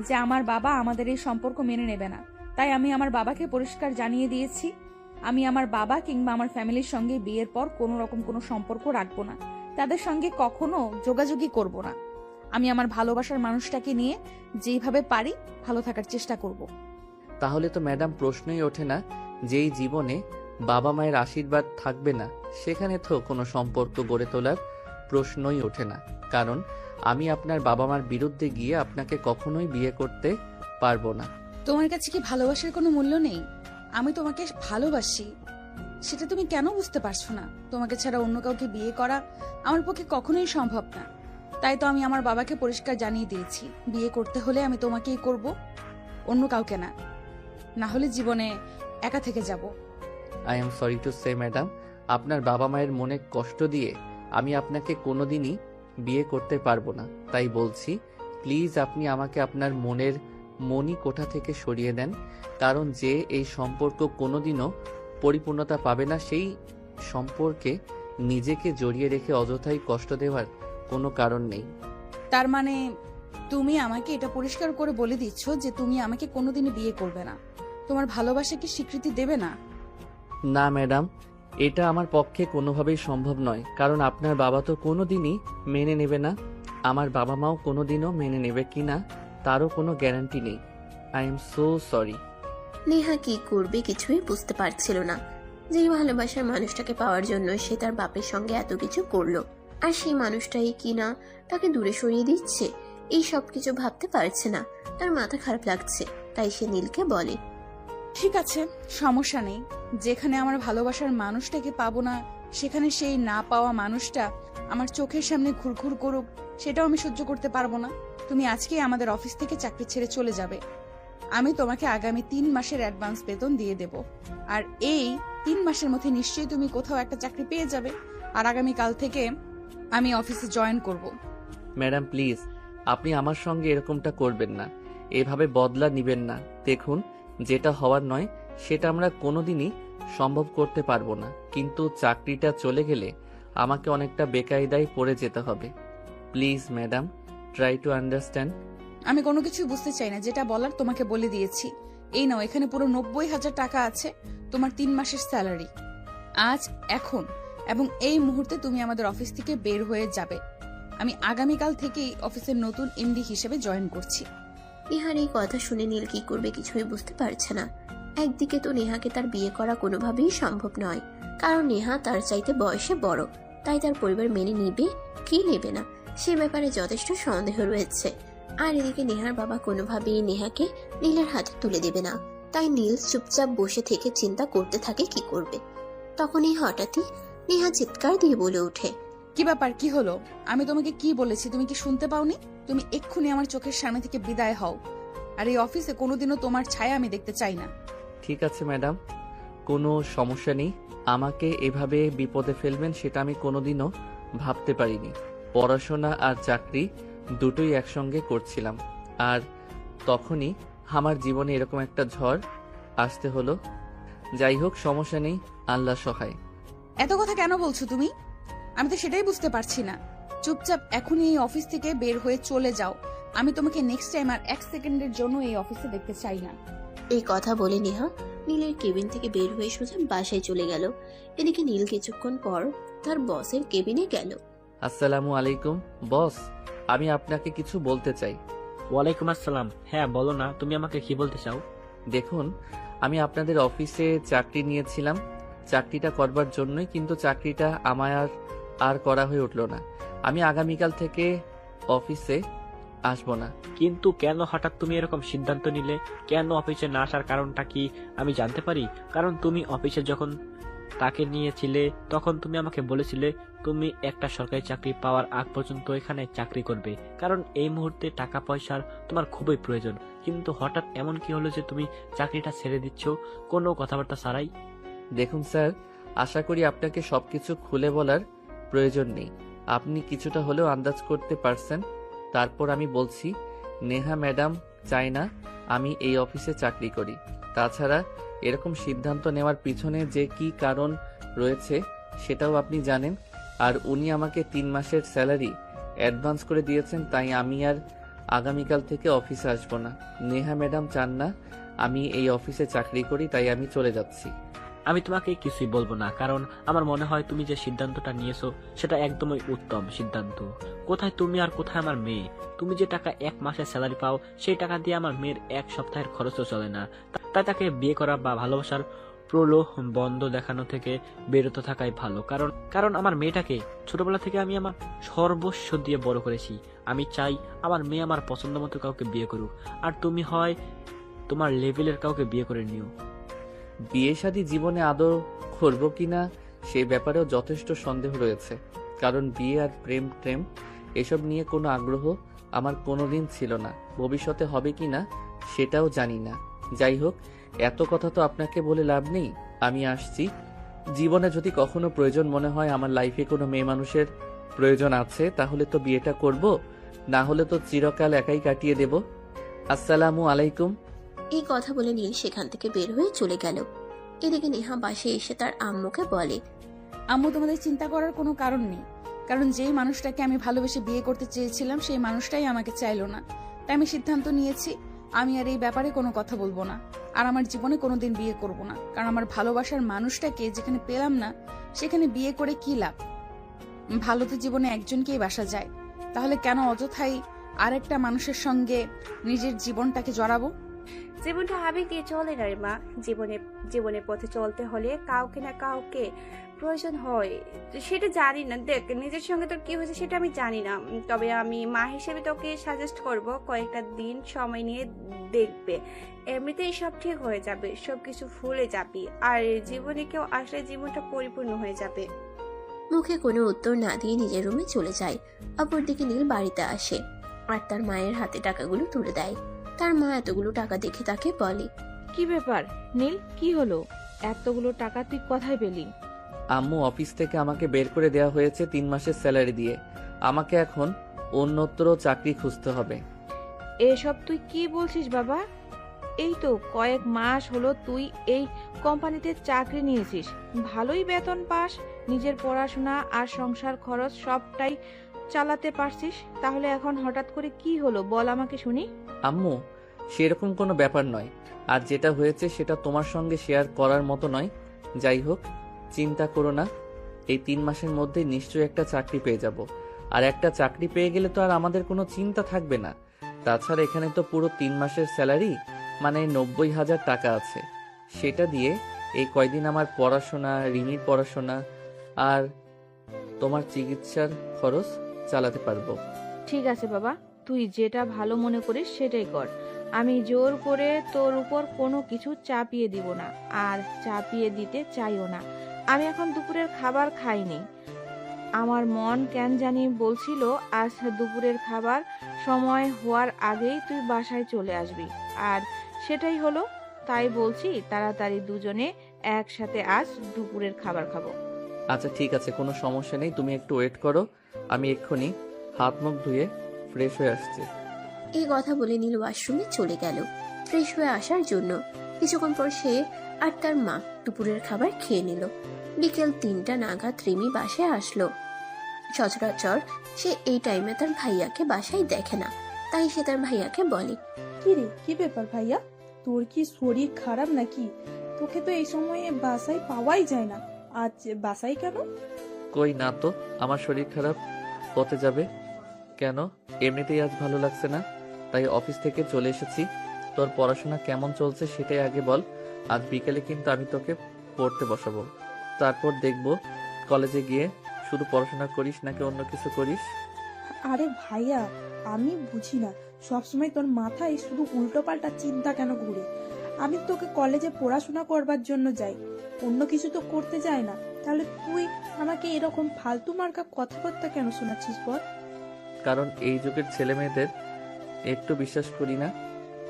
যে আমার বাবা আমাদের এই সম্পর্ক মেনে নেবে না। তাই আমি আমার বাবাকে পরিষ্কার জানিয়ে দিয়েছি, আমি আমার বাবা কিংবা আমার ফ্যামিলির সঙ্গে বিয়ের পর কোনো রকম কোনো সম্পর্ক রাখবো না, তাদের সঙ্গে কখনো যোগাযোগই করব না। আমি আমার ভালোবাসার মানুষটাকে নিয়ে যেইভাবে পারি ভালো থাকার চেষ্টা করব। তাহলে তো ম্যাডাম প্রশ্নই ওঠে না, যেই জীবনে বাবা মায়ের আশীর্বাদ থাকবে না সেখানে তো কোনো সম্পর্ক গড়ে তোলার প্রশ্নই ওঠে না। কারণ আমি আপনার বাবা মার বিরুদ্ধে গিয়ে আপনাকে কখনোই বিয়ে করতে পারবো না। তোমার কাছে কি ভালোবাসার কোনো মূল্য নেই? আমি তোমাকে ভালোবাসি, সেটা তুমি কেন বুঝতে পারছো না? তোমাকে ছাড়া অন্য কাউকে বিয়ে করা আমার পক্ষে কখনোই সম্ভব না। তাই তো আমি আমার বাবাকে পরিষ্কার জানিয়ে দিয়েছি, বিয়ে করতে হলে আমি তোমাকেই করব, অন্য কাউকে না। না হলে জীবনে একা থেকে যাব। I am sorry to say madam, আপনার বাবা মায়ের মনে কষ্ট দিয়ে আমি আপনাকে কোনোদিনই বিয়ে করতে পারবো না। তাই বলছি, প্লিজ আপনি আমাকে আপনার মনের মনি কোঠা থেকে সরিয়ে দেন। কারণ যে এই সম্পর্ক কোনোদিনও পরিপূর্ণতা পাবে না, সেই সম্পর্কে নিজেকে জড়িয়ে রেখে অযথাই কষ্ট দেওয়ার কোনো কারণ নেই। তার মানে তুমি আমাকে এটা পরিষ্কার করে বলে দিচ্ছ যে তুমি আমাকে কোনোদিনই বিয়ে করবে না, তোমার ভালোবাসাকে স্বীকৃতি দেবে না? না ম্যাডাম, এটা আমার পক্ষে কোনোভাবেই সম্ভব নয়। কারণ আপনার বাবা তো কোনোদিনই মেনে নেবে না, আমার বাবা মাও কোনোদিনও মেনে নেবে কিনা তারও কোনো গ্যারান্টি নেই। I am so sorry. Neha কি করবে কিছুই বুঝতে পারছিল না। যেই ভালোবাসার মানুষটাকে পাওয়ার জন্য সে তার বাপের সঙ্গে এত কিছু করলো, আর সেই মানুষটাই কিনা তাকে দূরে সরিয়ে দিচ্ছে, এই সব কিছু ভাবতে পারছে না। তার মাথা খারাপ লাগছে। তাই সে নীলকে বলে, ঠিক আছে, সমস্যা নেই। যেখানে আমার ভালোবাসার মানুষটাকে পাবো না, সেখানে সেই না পাওয়া মানুষটা আমার চোখের সামনে ঘুরঘুর করুক, সেটাও আমি সহ্য করতে পারবো না। তুমি আজকেই আমাদের অফিস থেকে চাকরি ছেড়ে চলে যাবে। আমি তোমাকে আগামী 3 মাসের অ্যাডভান্স বেতন দিয়ে দেব। আর এই 3 মাসের মধ্যে নিশ্চয়ই তুমি কোথাও একটা চাকরি পেয়ে যাবে। আর আগামীকাল থেকে আমি অফিসে জয়েন করব। ম্যাডাম প্লিজ, আপনি আমার সঙ্গে এরকমটা করবেন না, এভাবে বদলা নিবেন না। দেখুন, যেটা হওয়ার নয় সেটা আমরা কোনোদিনই সম্ভব করতে পারবো না, কিন্তু চাকরিটা চলে গেলে আমাকে অনেকটা বেকায়দায় পড়ে যেতে হবে। Please madam, try to understand. আমি কোনো কিছু বুঝতে চাই না, যেটা বলার তোমাকে বলে দিয়েছি। এই নাও, এখানে পুরো 90,000 টাকা আছে, তোমার 3 মাসের স্যালারি। আজ, এখন এবং এই মুহূর্তে তুমি আমাদের অফিস থেকে বের হয়ে যাবে। আমি আগামীকাল থেকেই অফিসের নতুন এমডি হিসেবে জয়েন করছি। নেহার এই কথা শুনে নীল কি করবে কিছুই বুঝতে পারছে না। একদিকে তো নেহাকে তার বিয়ে করা কোনোভাবেই সম্ভব নয়, কারণ নেহা তার চাইতে বয়সে বড়। তাই তার পরিবার মেনে নিবে কি নেবে না সে ব্যাপারে যথেষ্ট সন্দেহ রয়েছে। আর এদিকে নেহার বাবা কোনোভাবেই নেহাকে নীলের হাতে তুলে দেবে না। তাই নীল চুপচাপ বসে থেকে চিন্তা করতে থাকে কি করবে। তখনই হঠাৎই নেহা চিৎকার দিয়ে বলে ওঠে, কি ব্যাপার, কি হলো? আমি তোমাকে কি বলেছি তুমি কি শুনতে পাওনি? তুমি এক্ষুনি আমার চোখের সামনে থেকে বিদায় হও। আর এই অফিসে কোনোদিনও তোমার ছায়া আমি দেখতে চাই না। ঠিক আছে ম্যাডাম, কোনো সমস্যা নেই। আমাকে এভাবে বিপদে ফেলবেন সেটা আমি কোনোদিনও ভাবতে পারিনি। পড়াশোনা আর চাকরি দুটোই একসঙ্গে করছিলাম, আর তখনই আমার জীবনে এরকম একটা ঝড় আসতে হলো। যাই হোক, সমস্যা নেই, আল্লাহ সহায়। এত কথা কেন বলছো তুমি? আমি তো সেটাই বুঝতে পারছি না। চুপচাপ এখনই এই অফিস থেকে বের হয়ে চলে যাও। আমি তোমাকে নেক্সট টাইম আর 1 সেকেন্ডের জন্য এই অফিসে দেখতে চাই না। এই কথা বলে নেহা নীলের কেবিন থেকে বের হয়ে সোজা বাসায় চলে গেল। এদিকে নীল কিছুক্ষণ পর তার বসের কেবিনে গেল। আসসালামু আলাইকুম বস, আমি আপনাকে কিছু বলতে চাই। ওয়ালাইকুম আসসালাম। হ্যাঁ বলো না, তুমি আমাকে কি বলতে চাও? দেখুন, আমি আপনাদের অফিসে চাকরি নিয়েছিলাম চাকরিটা করবার জন্যই, কিন্তু চাকরিটা আমার আর করা হয়ে উঠল না। আমি আগামীকাল থেকে অফিসে আসবো না। কিন্তু কেন হঠাৎ তুমি এরকম সিদ্ধান্ত নিলে? কেন অফিসে না আসার কারণটা কি আমি জানতে পারি? কারণ তুমি অফিসে যখন তাকে নিয়েছিলে তখন তুমি আমাকে বলেছিলে তুমি একটা সরকারি চাকরি পাওয়ার আগ পর্যন্ত এখানে চাকরি করবে, কারণ এই মুহূর্তে টাকা পয়সার তোমার খুবই প্রয়োজন। কিন্তু হঠাৎ এমন কি হলো যে তুমি চাকরিটা ছেড়ে দিচ্ছ কোনো কথাবার্তা ছাড়াই? দেখুন স্যার, আশা করি আপনাকে সবকিছু খুলে বলার প্রয়োজন নেই। আপনি কিছুটা হলেও আন্দাজ করতে পারছেন। তারপর আমি বলছি, নেহা ম্যাডাম চায় না আমি এই অফিসে চাকরি করি। তাছাড়া এরকম সিদ্ধান্ত নেওয়ার পিছনে যে কি কারণ রয়েছে সেটাও আপনি জানেন। আর উনি আমাকে 3 মাসের স্যালারি অ্যাডভান্স করে দিয়েছেন, তাই আমি আর আগামীকাল থেকে অফিসে আসবো না। নেহা ম্যাডাম চান না আমি এই অফিসে চাকরি করি, তাই আমি চলে যাচ্ছি। আমি তোমাকে কিছুই বলবো না, কারণ আমার মনে হয় তুমি যে সিদ্ধান্তটা নিয়েছো সেটা একদমই উত্তম সিদ্ধান্ত। কোথায় তুমি আর কোথায় আমার মেয়ে? তুমি যে টাকা 1 মাসের স্যালারি পাও সেই টাকা দিয়ে আমার মেয়ের 1 সপ্তাহের খরচও চলে না। তাই তাকে বিয়ে করা বা ভালোবাসার প্রলোভ বন্ধ দেখানো থেকে বিরত থাকাই ভালো। কারণ আমার মেয়েটাকে ছোটবেলা থেকে আমি আমার সর্বস্ব দিয়ে বড় করেছি। আমি চাই আমার মেয়ে আমার পছন্দ মতো কাউকে বিয়ে করুক, আর তুমি হয় তোমার লেভেলের কাউকে বিয়ে করে নিও। বিয়ে শাদী জীবনে আদৌ করবো কিনা সে ব্যাপারেও যথেষ্ট সন্দেহ রয়েছে, কারণ বিয়ে আর প্রেম এসব নিয়ে কোনো আগ্রহ আমার কোনোদিন ছিল না। ভবিষ্যতে হবে কিনা সেটাও জানি না। যাই হোক, এত কথা তো আপনাকে বলে লাভ নেই। আমি আসছি। জীবনে যদি কখনো প্রয়োজন মনে হয় আমার লাইফে কোনো মেয়ে মানুষের প্রয়োজন আছে, তাহলে তো বিয়েটা করব, না হলে তো চিরকাল একাই কাটিয়ে দেব। আসসালামু আলাইকুম। এই কথা বলে নীল সেখান থেকে বের হয়ে চলে গেল। এদিকে নেহা বাসে এসে তার আম্মুকে বলে, আম্মু, তোমাদের চিন্তা করার কোনো কারণ নেই, কারণ যেই মানুষটাকে আমি ভালোবেসে বিয়ে করতে চেয়েছিলাম সেই মানুষটাই আমাকে চাইলো না। তাই আমি সিদ্ধান্ত নিয়েছি আমি আর এই ব্যাপারে কোনো কথা বলবো না, আর আমার জীবনে কোনোদিন বিয়ে করব না। কারণ আমার ভালোবাসার মানুষটাকে যেখানে পেলাম না সেখানে বিয়ে করে কি লাভ? ভালো তো জীবনে একজনকেই বাসা যায়, তাহলে কেন অযথাই আরেকটা মানুষের সঙ্গে নিজের জীবনটাকে জড়াবো? জীবনটা আবেগ দিয়ে চলে না রে মা। জীবনের পথে চলতে হলে কাউকে না কাউকে প্রয়োজন হয়, সেটা জানি না। দেখ, নিজের সঙ্গে তোর কি হয়েছে সেটা আমি জানি না, তবে আমি মা হিসেবে তোকে সাজেস্ট করব কয়েকটা দিন সময় নিয়ে দেখবে, এমনিতেই সব ঠিক হয়ে যাবে, সবকিছু ভুলে যাবি, আর জীবনে কেউ আসলে জীবনটা পরিপূর্ণ হয়ে যাবে। মুখে কোনো উত্তর না দিয়ে নিজের রুমে চলে যায়। অপরদিকে নীল বাড়িতে আসে আর তার মায়ের হাতে টাকাগুলো তুলে দেয়। তার মা এতগুলো টাকা দেখে তাকে বলে, কি ব্যাপার নীল, কি হলো? এতগুলো টাকা তুই কোথায় পেলি? আম্মু, অফিস থেকে আমাকে বের করে দেওয়া হয়েছে 3 মাসের স্যালারি দিয়ে। আমাকে এখন অন্যত্র চাকরি খুঁজতে হবে। এসব তুই কি বলছিস বাবা? এই তো কয়েক মাস হলো তুই এই কোম্পানিতে চাকরি নিয়েছিস, ভালোই বেতন পাস, নিজের পড়াশোনা আর সংসার খরচ সবটাই চালাতে পারছিস, তাহলে এখন হঠাৎ করে কি হলো বল আমাকে শুনি। আম্মু, সেরকম কোনো ব্যাপার নয়, আর যেটা হয়েছে সেটা তোমার সঙ্গে শেয়ার করার মতো নয়। যাই হোক, চিন্তা করো না, এই 3 মাসের মধ্যে নিশ্চয়ই একটা চাকরি পেয়ে যাব। আর একটা চাকরি পেয়ে গেলে তো আর আমাদের কোনো চিন্তা থাকবে না। তাছাড়া এখানে তো পুরো 3 মাসের স্যালারি মানে 90,000 টাকা আছে। সেটা দিয়ে এই কয়দিন আমার পড়াশোনা, রিমির পড়াশোনা আর তোমার চিকিৎসার খরচ চালাতে পারবো। ঠিক আছে বাবা, তুই যেটা ভালো মনে করিস সেটাই কর। আমি জোর করে তোর উপর কোনো কিছু চাপিয়ে দিব না, আর চাপিয়ে দিতে চাইও না। আমি এখন দুপুরের খাবার খাইনি, আমার মন কেন জানি বলছিল আজ দুপুরের খাবার সময় হওয়ার আগেই তুই বাসায় চলে আসবি, আর সেটাই হলো। তাই বলছি তাড়াতাড়ি দুজনে একসাথে আজ দুপুরের খাবার খাবো। আচ্ছা ঠিক আছে, কোনো সমস্যা নেই, তুমি একটু ওয়েট করো, আমি এক্ষুনি হাত মুখ ধুয়ে ফ্রেশ হয়ে আসছি। এই কথা বলে নীল ওয়াশরুমে চলে গেল ফ্রেশ হয়ে আসার জন্য। কিছুক্ষণ পর সে আর তার মা দুপুরের খাবার খেয়ে নিল। বিকেল 3টা নাগাদ রিমি বাসায় আসলো। সচরাচর সে এই টাইমে তার ভাইয়াকে বাসায় দেখে না, তাই সে তার ভাইয়াকে বলে, কি রে, কি ব্যাপার ভাইয়া? তোর কি শরীর খারাপ নাকি? তোকে তো এই সময়ে বাসায় পাওয়াই যায় না, আজ বাসায় কেন? কই না তো, আমার শরীর খারাপ হতে যাবে কেন? এমনিতেই আজ ভালো লাগছে না, তাই অফিস থেকে চলে এসেছি। তোর পড়াশোনা কেমন চলছে সেটাই আগে বল। আজ বিকেলে কিন্তু আমি তোকে পড়তে বসাবো, তারপর দেখবো কলেজে গিয়ে শুধু পড়াশোনা করিস নাকি অন্য কিছু করিস। আরে ভাইয়া, আমি বুঝি না সবসময় তোর মাথায় শুধু উল্টোপাল্টা চিন্তা কেন ঘুরে। আমি তোকে কলেজে পড়াশোনা করবার জন্য যাই, অন্য কিছু তো করতে যাই না। তাহলে তুই আমাকে এরকম ফালতু মার্কা কথাবার্তা কেন শোনাচ্ছিস বল? কারণ এই যুগের ছেলে মেয়েদের একটু বিশ্বাস করি না।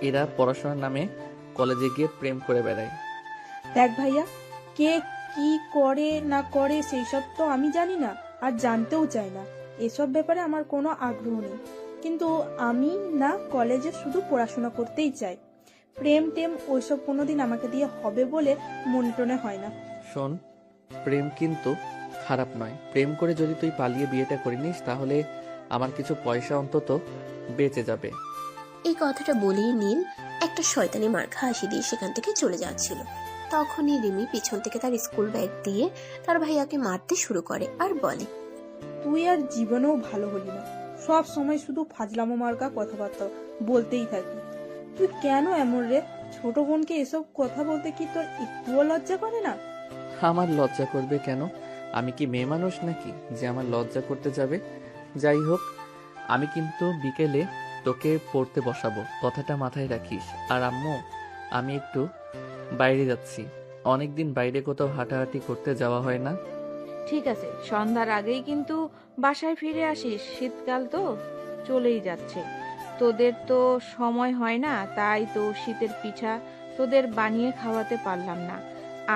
এরা পড়াশোনার নামে কলেজে গিয়ে প্রেম করে বেড়ায়। দেখ ভাইয়া, কে কি করে না করে সেই সব তো আমি জানি না, আর জানতেও চাই না। এসব ব্যাপারে আমার কোনো আগ্রহ নেই। কিন্তু আমি না কলেজে শুধু পড়াশোনা করতেই চাই। প্রেম টেম ওইসব কোনোদিন আমাকে দিয়ে হবে বলে মনে টনে হয় না। শোন, প্রেম কিন্তু খারাপ নয়। প্রেম করে যদি তুই পালিয়ে বিয়েটা করে নিস তাহলে আমার কিছু পয়সা অন্তত বেঁচে যাবে। এই কথাটা বলেই নীল একটা শয়তানি মার্কা হাসি দিয়ে সেখান থেকে চলে যাচ্ছিল। তখনই রিমি পিছন থেকে তার স্কুল ব্যাগ দিয়ে তার ভাইয়াকে মারতে শুরু করে আর বলে, তুই আর জীবনেও ভালো হলি না, সব সময় শুধু ফাজলামো মার্কা কথাবার্তা বলতেই থাকি। তুই কেন এমন রে? ছোট বোনকে এসব কথা বলতে কি তোর একটুও লজ্জা করে না? আমার লজ্জা করবে কেন? আমি কি মেয়ে মানুষ নাকি যে আমার লজ্জা করতে যাবে? যাই হোক, আমি কিন্তু বিকেলে তোকে পড়তে বসাবো, কথাটা মাথায় রাখিস। আর আম্মু, আমি একটু বাইরে যাচ্ছি। অনেকদিন বাইরে কোথাও হাঁটাহাঁটি করতে যাওয়া হয় না। ঠিক আছে, সন্ধ্যার আগেই কিন্তু বাসায় ফিরে আসিস, শীতকাল তো চলেই যাচ্ছে। তোদের তো সময় হয় না, তাই তো শীতের পিঠা তোদের বানিয়ে খাওয়াতে পারলাম না।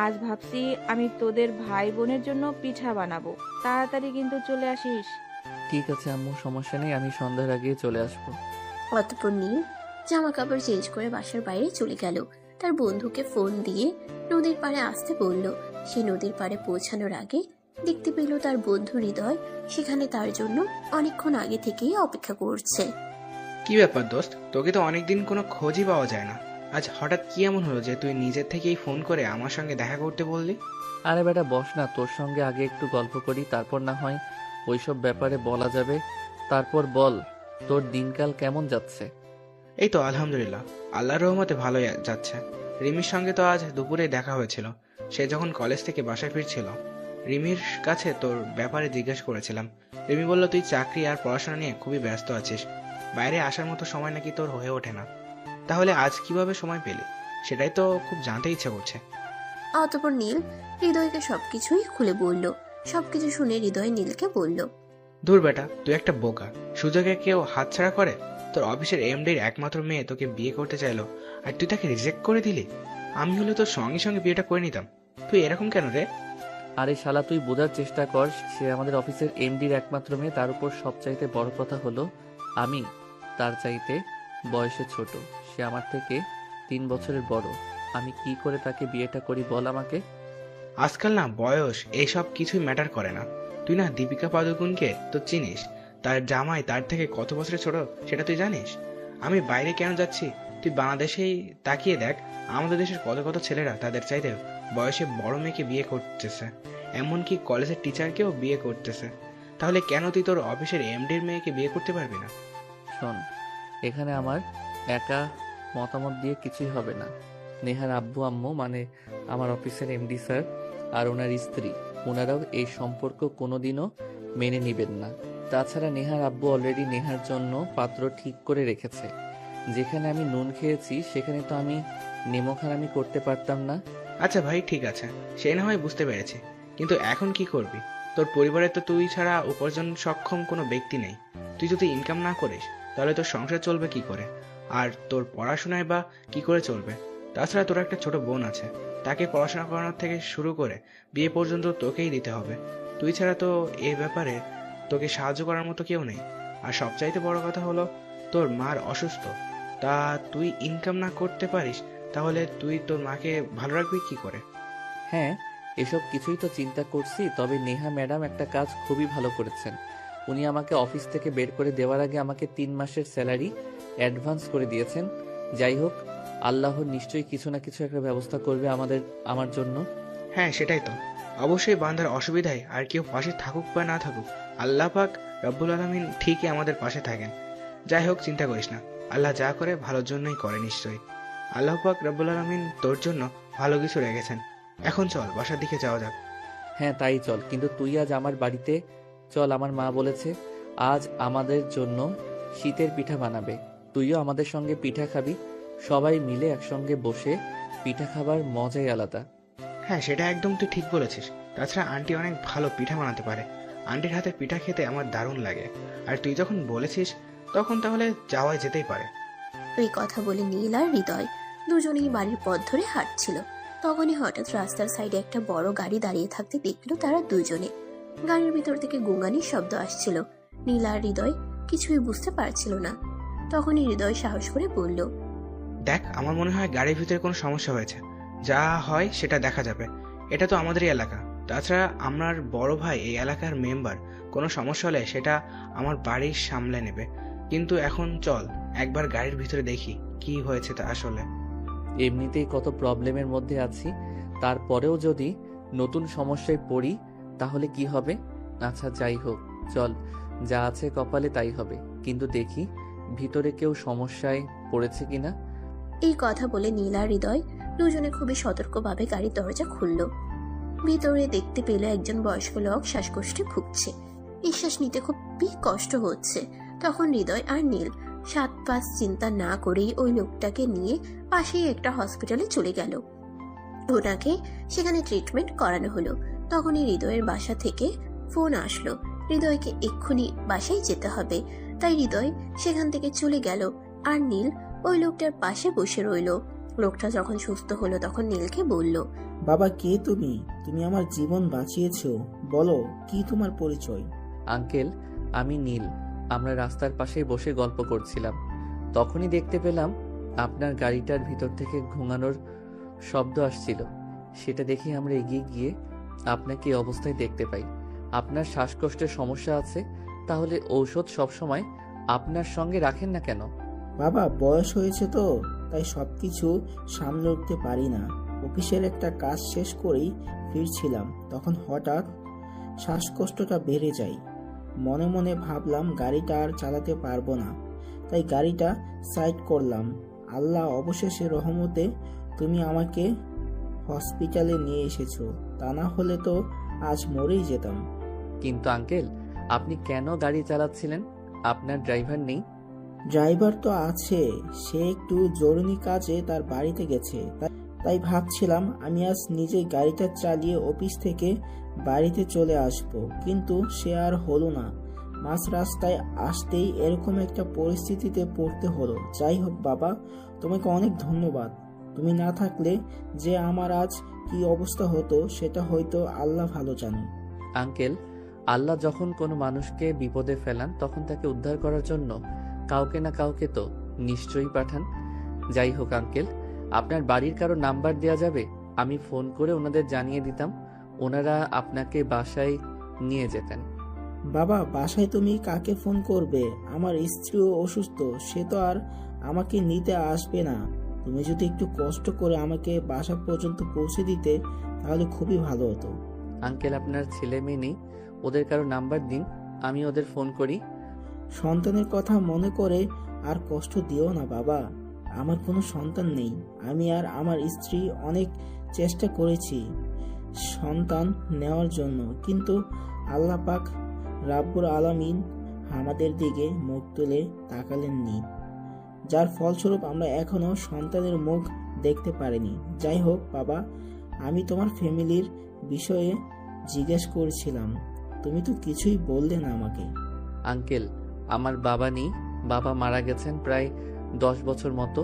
আজ ভাবছি আমি তোদের ভাই বোনের জন্য পিঠা বানাবো, তাড়াতাড়ি কিন্তু চলে আসিস। ঠিক আছে আম্মু, সমস্যা নেই, আমি সন্ধ্যার আগেই চলে আসবো। অতঃপর নীল জামা কাপড় চেঞ্জ করে বাসার বাইরে চলে গেল। তার বন্ধুকে ফোন দিয়ে নদীর পাড়ে আসতে বলল। সে নদীর পাড়ে পৌঁছানোর আগে দেখতে পেল তার বন্ধু হৃদয় সেখানে তার জন্য অনেকক্ষণ আগে থেকেই অপেক্ষা করছে। কি ব্যাপার দোস্ত, তোকে তো অনেকদিন কোনো খোঁজই পাওয়া যায় না। আজ হঠাৎ কি এমন হলো যে তুই নিজের থেকেই ফোন করে আমার সঙ্গে দেখা করতে বললি? আরে বেটা বস না, তোর সঙ্গে আগে একটু গল্প করি, তারপর না হয় ওইসব ব্যাপারে বলা যাবে। তারপর বল, তোর দিনকাল কেমন যাচ্ছে? এই তো আলহামদুলিল্লাহ, আল্লাহর রহমতে ভালোই যাচ্ছে। রিমির সঙ্গে তো আজ দুপুরে দেখা হয়েছিল। সে যখন কলেজ থেকে বাসায় ফিরছিল, রিমির কাছে তোর ব্যাপারে জিজ্ঞেস করেছিলাম। রিমি বলল তুই চাকরি আর পড়াশোনা নিয়ে খুবই ব্যস্ত আছিস, বাইরে আসার মতো সময় নাকি তোর হয়ে ওঠে না। তাহলে আজ কিভাবে সময় পেলি সেটাই তো খুব জানতে ইচ্ছা করছে। অতঃপর নীল হৃদয়কে সবকিছুই খুলে বলল। সবকিছু শুনে হৃদয় নীলকে বলল, দূর বেটা, তুই একটা বোকা। সুযোগে কেউ হাতছাড়া করে? তোর অফিসের এমডির একমাত্র মেয়ে তোকে বিয়ে করতে চাইলো আর তুই তাকে রিজেক্ট করে দিলি। আমি হলে তোর সঙ্গে সঙ্গে বিয়েটা করে নিতাম। তুই এরকম কেন রে? আরে শালা, তুই বোঝার চেষ্টা কর, সে আমাদের অফিসের এমডির একমাত্র মেয়ে। তার উপর সবচাইতে বড় কথা হলো আমি তার চাইতে বয়সে ছোট। সে আমার থেকে 3 বছরের বড়। আমি কি করে তাকে বিয়েটা করি বল আমাকে? আজকাল না বয়স এইসব কিছুই ম্যাটার করে না। তুই না দীপিকা পাদুকোনকে তো চিনিস? তার জামাই তার থেকে কত বছরের ছোট সেটা তুই জানিস? আমি বাইরে কেন যাচ্ছি, তুই বাংলাদেশেই তাকিয়ে দেখ। আমাদের দেশের কত কত ছেলেরা তাদের চাইতে বয়সে বড় মেয়েকে বিয়ে করতেছে, এমনকি কলেজের টিচারকেও বিয়ে করতেছে। তাহলে কেন তুই তোর অফিসের এমডির মেয়েকে বিয়ে করতে পারবি না? শোন, এখানে আমার একা মতামত দিয়ে কিছুই হবে না। নেহার আব্বু আম্মু, মানে আমার অফিসের এমডি স্যার আর ওনার স্ত্রী, ওনারাও এই সম্পর্ক কোনোদিনও মেনে নিবেন না। তাছাড়া নেহার আব্বু অলরেডি নেহার জন্য পাত্র ঠিক করে রেখেছে। যেখানে আমি নুন খেয়েছি সেখানে তো আমি নেমোখারামি করতে পারতাম না। আচ্ছা ভাই, ঠিক আছে, সে না হয় বুঝতে পেরেছি, কিন্তু এখন কি করবি? তোর পরিবারে তো তুই ছাড়া উপার্জন সক্ষম কোনো ব্যক্তি নেই। তুই যদি ইনকাম না করিস তাহলে তোর সংসার চলবে কি করে? আর তোর পড়াশোনায় বা কি করে চলবে? তাছাড়া তোর একটা ছোট বোন আছে, তাকে পড়াশোনা করানোর থেকে শুরু করে বিয়ে পর্যন্ত তোকেই দিতে হবে। তুই ছাড়া তো এই ব্যাপারে তোকে সাহায্য করার মতো কেউ নেই। আর সবচাইতে বড় কথা হলো তোর মার অসুস্থ। তা তুই ইনকাম না করতে পারিস তাহলে তুই তোর মাকে ভালো রাখবি কি করে? হ্যাঁ, এসব কিছুই তো চিন্তা করছি। তবে নেহা ম্যাডাম একটা কাজ খুবই ভালো করেছেন। উনি আমাকে অফিস থেকে বের করে দেওয়ার আগে আমাকে 3 মাসের স্যালারি অ্যাডভান্স করে দিয়েছেন। যাই হোক, আল্লাহ নিশ্চয়ই কিছু না কিছু একটা ব্যবস্থা করবে আমার জন্য। হ্যাঁ, সেটাই তো। অবশ্যই বান্দার অসুবিধায় আর কেউ পাশে থাকুক বা না থাকুক, আল্লাহ পাক রব্বুল আলামিন ঠিকই আমাদের পাশে থাকেন। যাই হোক, চিন্তা করিস না, আল্লাহ যা করে ভালোর জন্যই করে নিশ্চয়ই। আল্লাহ পাক রব্বুল আলামিন তোর জন্য ভালো কিছু রেখেছেন। এখন চল বাসার দিকে যাওয়া যাক। হ্যাঁ তাই চল, কিন্তু তুই আজ আমার বাড়িতে চল। আমার মা বলেছে আজ আমাদের জন্য শীতের পিঠা বানাবে। তুইও আমাদের সঙ্গে পিঠা খাবি। সবাই মিলে একসঙ্গে বসে পিঠা খাবার মজাই আলাদা। হ্যাঁ, সেটা একদম তুই ঠিক বলেছিস। তাছাড়া আন্টি অনেক ভালো পিঠা বানাতে পারে। আন্টির হাতে পিঠা খেতে আমার দারুণ লাগে। আর তুই যখন বলেছিস তখন তাহলে যাওয়া যেতেই পারে। এই কথা বলে নীল আর হৃদয় দুজনেই বাড়ির পথ ধরে হাঁটছিল। তখনই হঠাৎ রাস্তার সাইডে একটা বড় গাড়ি দাঁড়িয়ে থাকতে দেখলো তারা দুজনে। গাড়ির ভিতর থেকে গুঙ্গানির শব্দ আসছিল। নীল আর হৃদয় কিছুই বুঝতে পারছিল না। তখনই হৃদয় সাহস করে বলল, দেখ, আমার মনে হয় গাড়ির ভিতরে কোনো সমস্যা হয়েছে। যা হয় সেটা দেখা যাবে। এটা তো আমাদেরই এলাকা। তাছাড়া আমার বড় ভাই এই এলাকার মেম্বার। কোনো সমস্যা হলে সেটা আমার বাড়ির সামলে নেবে। কিন্তু এখন চল একবার গাড়ির ভিতরে দেখি কি হয়েছে তা আসলে। এমনিতেই কত প্রবলেমের মধ্যে আছি, তারপরেও যদি নতুন সমস্যায় পড়ি তাহলে কি হবে? আচ্ছা যাই হোক, চল, যা আছে কপালে তাই হবে। কিন্তু দেখি ভিতরে কেউ সমস্যায় পড়েছে কিনা। এই কথা বলে নীল আর হৃদয় দুজনে খুবই সতর্কভাবে গাড়ির দরজা খুলল। ভিতরে দেখতে পেল একজন বয়স্ক লোক শ্বাসকষ্টে ভুগছে। নিঃশ্বাস নিতে খুবই কষ্ট হচ্ছে। তখন হৃদয় আর নীল 7-5 চিন্তা না করেই ওই লোকটাকে নিয়ে পাশেই একটা হসপিটালে চলে গেল। ওনাকে সেখানে ট্রিটমেন্ট করানো হলো। তখনই হৃদয়ের বাসা থেকে ফোন আসলো, হৃদয়কে এক্ষুনি বাসায় যেতে হবে। তাই হৃদয় সেখান থেকে চলে গেল আর নীল ওই লোকটার পাশে বসে রইল। লোকটা যখন সুস্থ হলো তখন নীলকে বলল, বাবা, কে তুমি? তুমি আমার জীবন বাঁচিয়েছো। বলো, কি তোমার পরিচয়? আঙ্কেল, আমি নীল। আমরা রাস্তার পাশেই বসে গল্প করছিলাম। তখনই দেখতে পেলাম আপনার গাড়িটার ভিতর থেকে ঘুমানোর শব্দ আসছিল। সেটা দেখে আমরা এগিয়ে গিয়ে আপনাকে এই অবস্থায় দেখতে পাই। আপনার শ্বাসকষ্টের সমস্যা আছে, তাহলে ঔষধ সবসময় আপনার সঙ্গে রাখেন না কেন? বাবা, বয়স হয়েছে তো, তাই সবকিছু সামলে উঠতে পারি না। অফিসের একটা কাজ শেষ করেই ফিরছিলাম, তখন হঠাৎ শ্বাসকষ্টটা বেড়ে যায়। মনে মনে ভাবলাম গাড়িটা আর চালাতে পারবো না, তাই গাড়িটা সাইড করলাম। আল্লাহ অবশেষে রহমতে তুমি আমাকে হসপিটালে নিয়ে এসেছো, তা না হলে তো আজ মরেই যেতাম। কিন্তু আঙ্কেল, আপনি কেন গাড়ি চালাচ্ছিলেন? আপনার ড্রাইভার নেই? ড্রাইভার তো আছে, সে একটু জরুরি কাজে তার বাড়িতে গেছে। তাই ভাবছিলাম আমি আজ নিজে গাড়িটা চালিয়ে অফিস থেকে বাড়িতে চলে আসব, কিন্তু সে আর হলো না। মাঝ রাস্তায় আসতেই এরকম একটা পরিস্থিতিতে পড়তে হলো। যাই হোক বাবা, তোমাকে অনেক ধন্যবাদ। তুমি না থাকলে যে আমার আজ কি অবস্থা হতো সেটা হয়তো আল্লাহ ভালো জানে। আঙ্কেল, আল্লাহ যখন কোনো মানুষকে বিপদে ফেলান তখন তাকে উদ্ধার করার জন্য কাউকে না কাউকে তো নিশ্চয়ই পাঠান। যাই হোক আঙ্কেল, আপনার বাড়ির কারো নাম্বার দেওয়া যাবে? আমি ফোন করে ওনাদের জানিয়ে দিতাম, ওনারা আপনাকে বাসায় নিয়ে যেতেন। বাবা, বাসায় তুমি কাকে ফোন করবে? আমার স্ত্রীও অসুস্থ, সে তো আর আমাকে নিতে আসবে না। তুমি যদি একটু কষ্ট করে আমাকে বাসা পর্যন্ত পৌঁছে দিতে তাহলে খুবই ভালো হতো। আঙ্কেল, আপনার ছেলে মেয়ে নেই? ওদের কারো নাম্বার দিন, আমি ওদের ফোন করি। সন্তানের কথা মনে করে আর কষ্ট দিও না বাবা। আমার কোনো সন্তান নেই। আমি আর আমার স্ত্রী অনেক চেষ্টা করেছি সন্তান নেওয়ার জন্য, কিন্তু আল্লাহ পাক রাব্বুল আলামিন আমাদের দিকে মুখ তুলে তাকালেননি, যার ফলস্বরূপ আমরা এখনো সন্তানের মুখ দেখতে পারিনি। যাই হোক বাবা, আমি তোমার ফ্যামিলির বিষয়ে জিজ্ঞেস করছিলাম, তুমি তো কিছুই বললে না আমাকে। আঙ্কেল, আমার বাবা নেই। বাবা মারা গেছেন প্রায় 10 বছর মতো।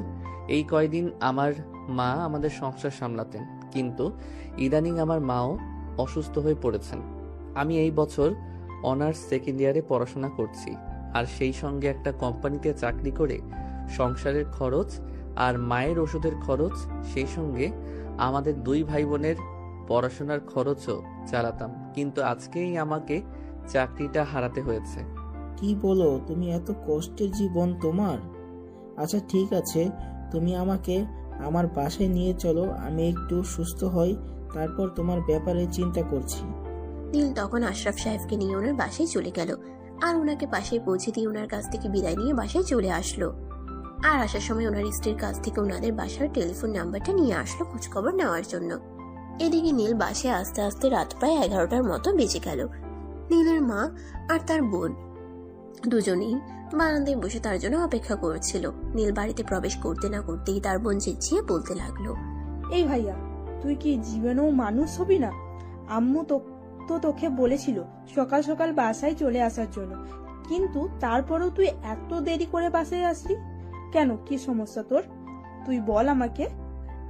এই কয়দিন আমার মা আমাদের সংসার সামলাতেন, কিন্তু ইদানিং আমার মাও অসুস্থ হয়ে পড়েছেন। আমি এই বছর অনার্স সেকেন্ড ইয়ারে পড়াশোনা করছি, আর সেই সঙ্গে একটা কোম্পানিতে চাকরি করে সংসারের খরচ আর মায়ের ওষুধের খরচ, সেই সঙ্গে আমাদের 2 ভাই বোনের পড়াশোনার খরচও চালাতাম। কিন্তু আজকেই আমাকে চাকরিটা হারাতে হয়েছে। কি বলো তুমি? এত কষ্টের জীবন তোমার? আচ্ছা ঠিক আছে, তুমি আমাকে আমার বাসায় নিয়ে চলো, আমি একটু সুস্থ হই, তারপর তোমার ব্যাপারে চিন্তা করছি। নীল তখন আশরাফ সাহেবকে নিয়ে ওনার বাসায় চলে গেল আর ওনাকে পাশে পৌঁছে দিয়ে ওনার কাছ থেকে বিদায় নিয়ে বাসায় চলে আসলো। আর আসার সময় ওনার স্ত্রীর কাছ থেকে ওনাদের বাসার টেলিফোন নাম্বারটা নিয়ে আসলো খোঁজখবর নেওয়ার জন্য। এদিকে নীল বাসায় আস্তে আস্তে রাত প্রায় 11টার মতো বেজে গেল। নীলের মা আর তার বোন দুজনেই বারান্দায় বসে তার জন্য অপেক্ষা করছিল। নীল বাড়িতে প্রবেশ করতে না করতেই তার বোন চেঁচিয়ে বলতে লাগলো, এই ভাইয়া, তুই কি জীবনেও মানুষ হবি না? আম্মু তো তোকে বলেছিল সকাল সকাল বাসায় চলে আসার জন্য, কিন্তু তারপরেও তুই এত দেরি করে বাসায় আসলি কেন? কি সমস্যা তোর? তুই বল আমাকে।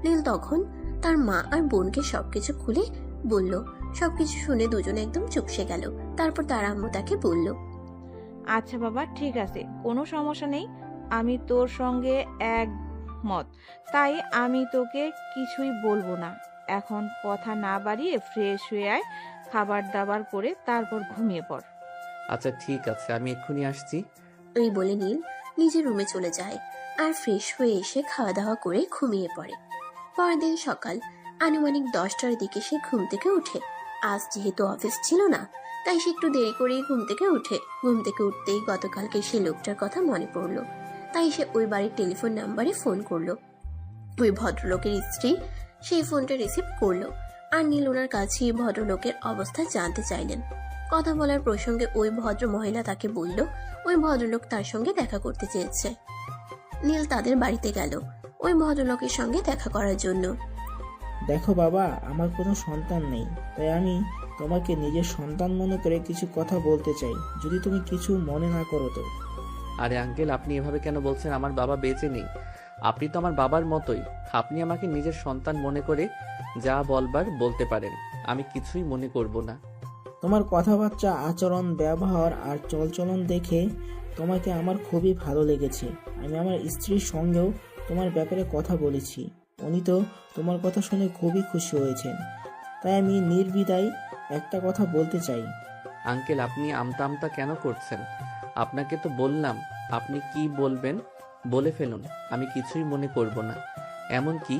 নীল তখন তার মা আর বোনকে সবকিছু খুলে বলল। সবকিছু শুনে দুজনে একদম চুপসে গেল। তারপর তার আম্মু তাকে বলল, আচ্ছা বাবা, ঠিক আছে, কোনো সমস্যা নেই, আমি তোর সঙ্গে একমত, তাই আমি তোকে কিছুই বলবো না। এখন কথা না বাড়িয়ে ফ্রেশ হয়ে আয়, খাবার দাবার করে তারপর ঘুমিয়ে পড়। আচ্ছা ঠিক আছে, আমি এক্ষুনি আসছি। এই বলে নীল নিজের রুমে চলে যায় আর ফ্রেশ হয়ে এসে খাওয়া দাওয়া করে ঘুমিয়ে পড়ে। পরের দিন সকাল আনুমানিক 10টার দিকে সে ঘুম থেকে উঠে। আজ যেহেতু অফিস ছিল না, তাই সে একটু দেরি করেই ঘুম থেকে উঠে। ঘুম থেকে উঠতেই গতকালকে সেই লোকটার কথা মনে পড়লো, তাই সে ওই বাড়ির টেলিফোন নাম্বারে ফোন করলো। ওই ভদ্রলোকের স্ত্রী সেই ফোনটা রিসিভ করলো আর নীল ওনার কাছে ভদ্রলোকের অবস্থা জানতে চাইলেন। কথা বলার প্রসঙ্গে ওই ভদ্র মহিলা তাকে বলল ওই ভদ্রলোক তার সঙ্গে দেখা করতে চেয়েছে। নীল তাদের বাড়িতে গেল ওই ভদ্রলোকের সঙ্গে দেখা করার জন্য। দেখো বাবা, আমার কোনো সন্তান নেই, তাই আমি তোমাকে নিজের সন্তান মনে করে কিছু কথা বলতে চাই, যদি তুমি কিছু মনে না করো তো। আরে আঙ্কেল, আপনি এভাবে কেন বলছেন? আমার বাবা বেঁচে নেই। আপনি তো আমার বাবার মতোই। আপনি আমাকে নিজের সন্তান মনে করে যা বলবার বলতে পারেন, আমি কিছুই মনে করব না। তোমার কথাবার্তা, আচরণ, ব্যবহার আর চলচলন দেখে তোমাকে আমার খুবই ভালো লেগেছে। আমি আমার স্ত্রীর সঙ্গেও তোমার ব্যাপারে কথা বলেছি, উনি তো তোমার কথা শুনে খুবই খুশি হয়েছেন। তাই আমি নির্দ্বিধায় একটা কথা বলতে চাই। আঙ্কেল, আপনি আমতা আমতা কেন করছেন? আপনাকে তো বললাম আপনি কি বলবেন বলে ফেলুন, আমি কিছুই মনে করব না। এমনকি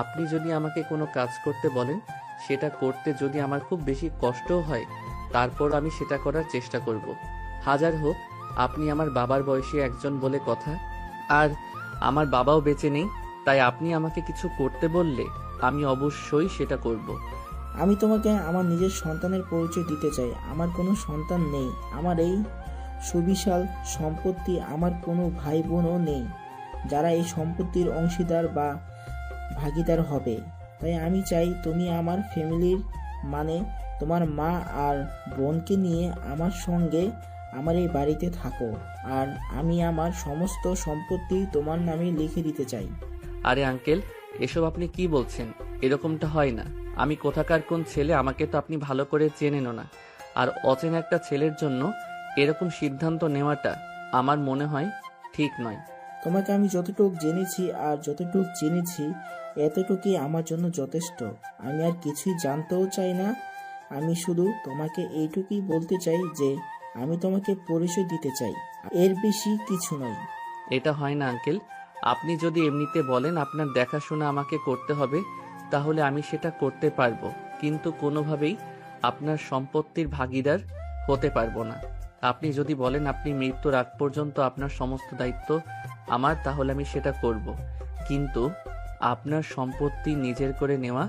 আপনি যদি আমাকে কোনো কাজ করতে বলেন, সেটা করতে যদি আমার খুব বেশি কষ্টও হয়, তারপর আমি সেটা করার চেষ্টা করব। হাজার হোক আপনি আমার বাবার বয়সী একজন বলে কথা, আর আমার বাবাও বেঁচে নেই, তাই আপনি আমাকে কিছু করতে বললে আমি অবশ্যই সেটা করব। আমি তোমাকে আমার নিজের সন্তানের পরিচয় দিতে চাই। আমার কোনো সন্তান নেই, আমার এই সুবিশাল সম্পত্তি, আমার কোনো ভাই বোনও নেই যারা এই সম্পত্তির অংশীদার বা ভাগিদার হবে। তাই আমি চাই তুমি আমার ফ্যামিলির, মানে তোমার মা আর বোনকে নিয়ে আমার সঙ্গে আমার এই বাড়িতে থাকো, আর আমি আমার সমস্ত সম্পত্তি তোমার নামে লিখে দিতে চাই। আরে আঙ্কেল, এসব আপনি কি বলছেন? এরকমটা হয় না। আমি কোথাকার কোন ছেলে, আমাকে তো আপনি ভালো করে চেনেনও না। আর অচেনা একটা ছেলের জন্য এরকম সিদ্ধান্ত নেওয়াটা আমার মনে হয় ঠিক নয়। তোমাকে আমি যতটুকু জেনেছি আর যতটুকু চিনেছি, এতটুকুই আমার জন্য যথেষ্ট। আমি আর কিছুই জানতেও চাই না। আমি শুধু তোমাকে এইটুকুই বলতে চাই যে আমি তোমাকে পরিচয় দিতে চাই, এর বেশি কিছু নয়। এটা হয় না আঙ্কেল। আপনি যদি এমনিতে বলেন আপনার দেখাশোনা আমাকে করতে হবে, তাহলে আমি সেটা করতে পারবো, কিন্তু কোনোভাবেই আপনার সম্পত্তির ভাগীদার হতে পারবো না। আপনি যদি বলেন আপনি মৃত্যুর আগ পর্যন্ত আপনার সমস্ত দায়িত্ব আমার, তাহলে আমি সেটা করব, কিন্তু আপনার সম্পত্তি নিজের করে নেওয়া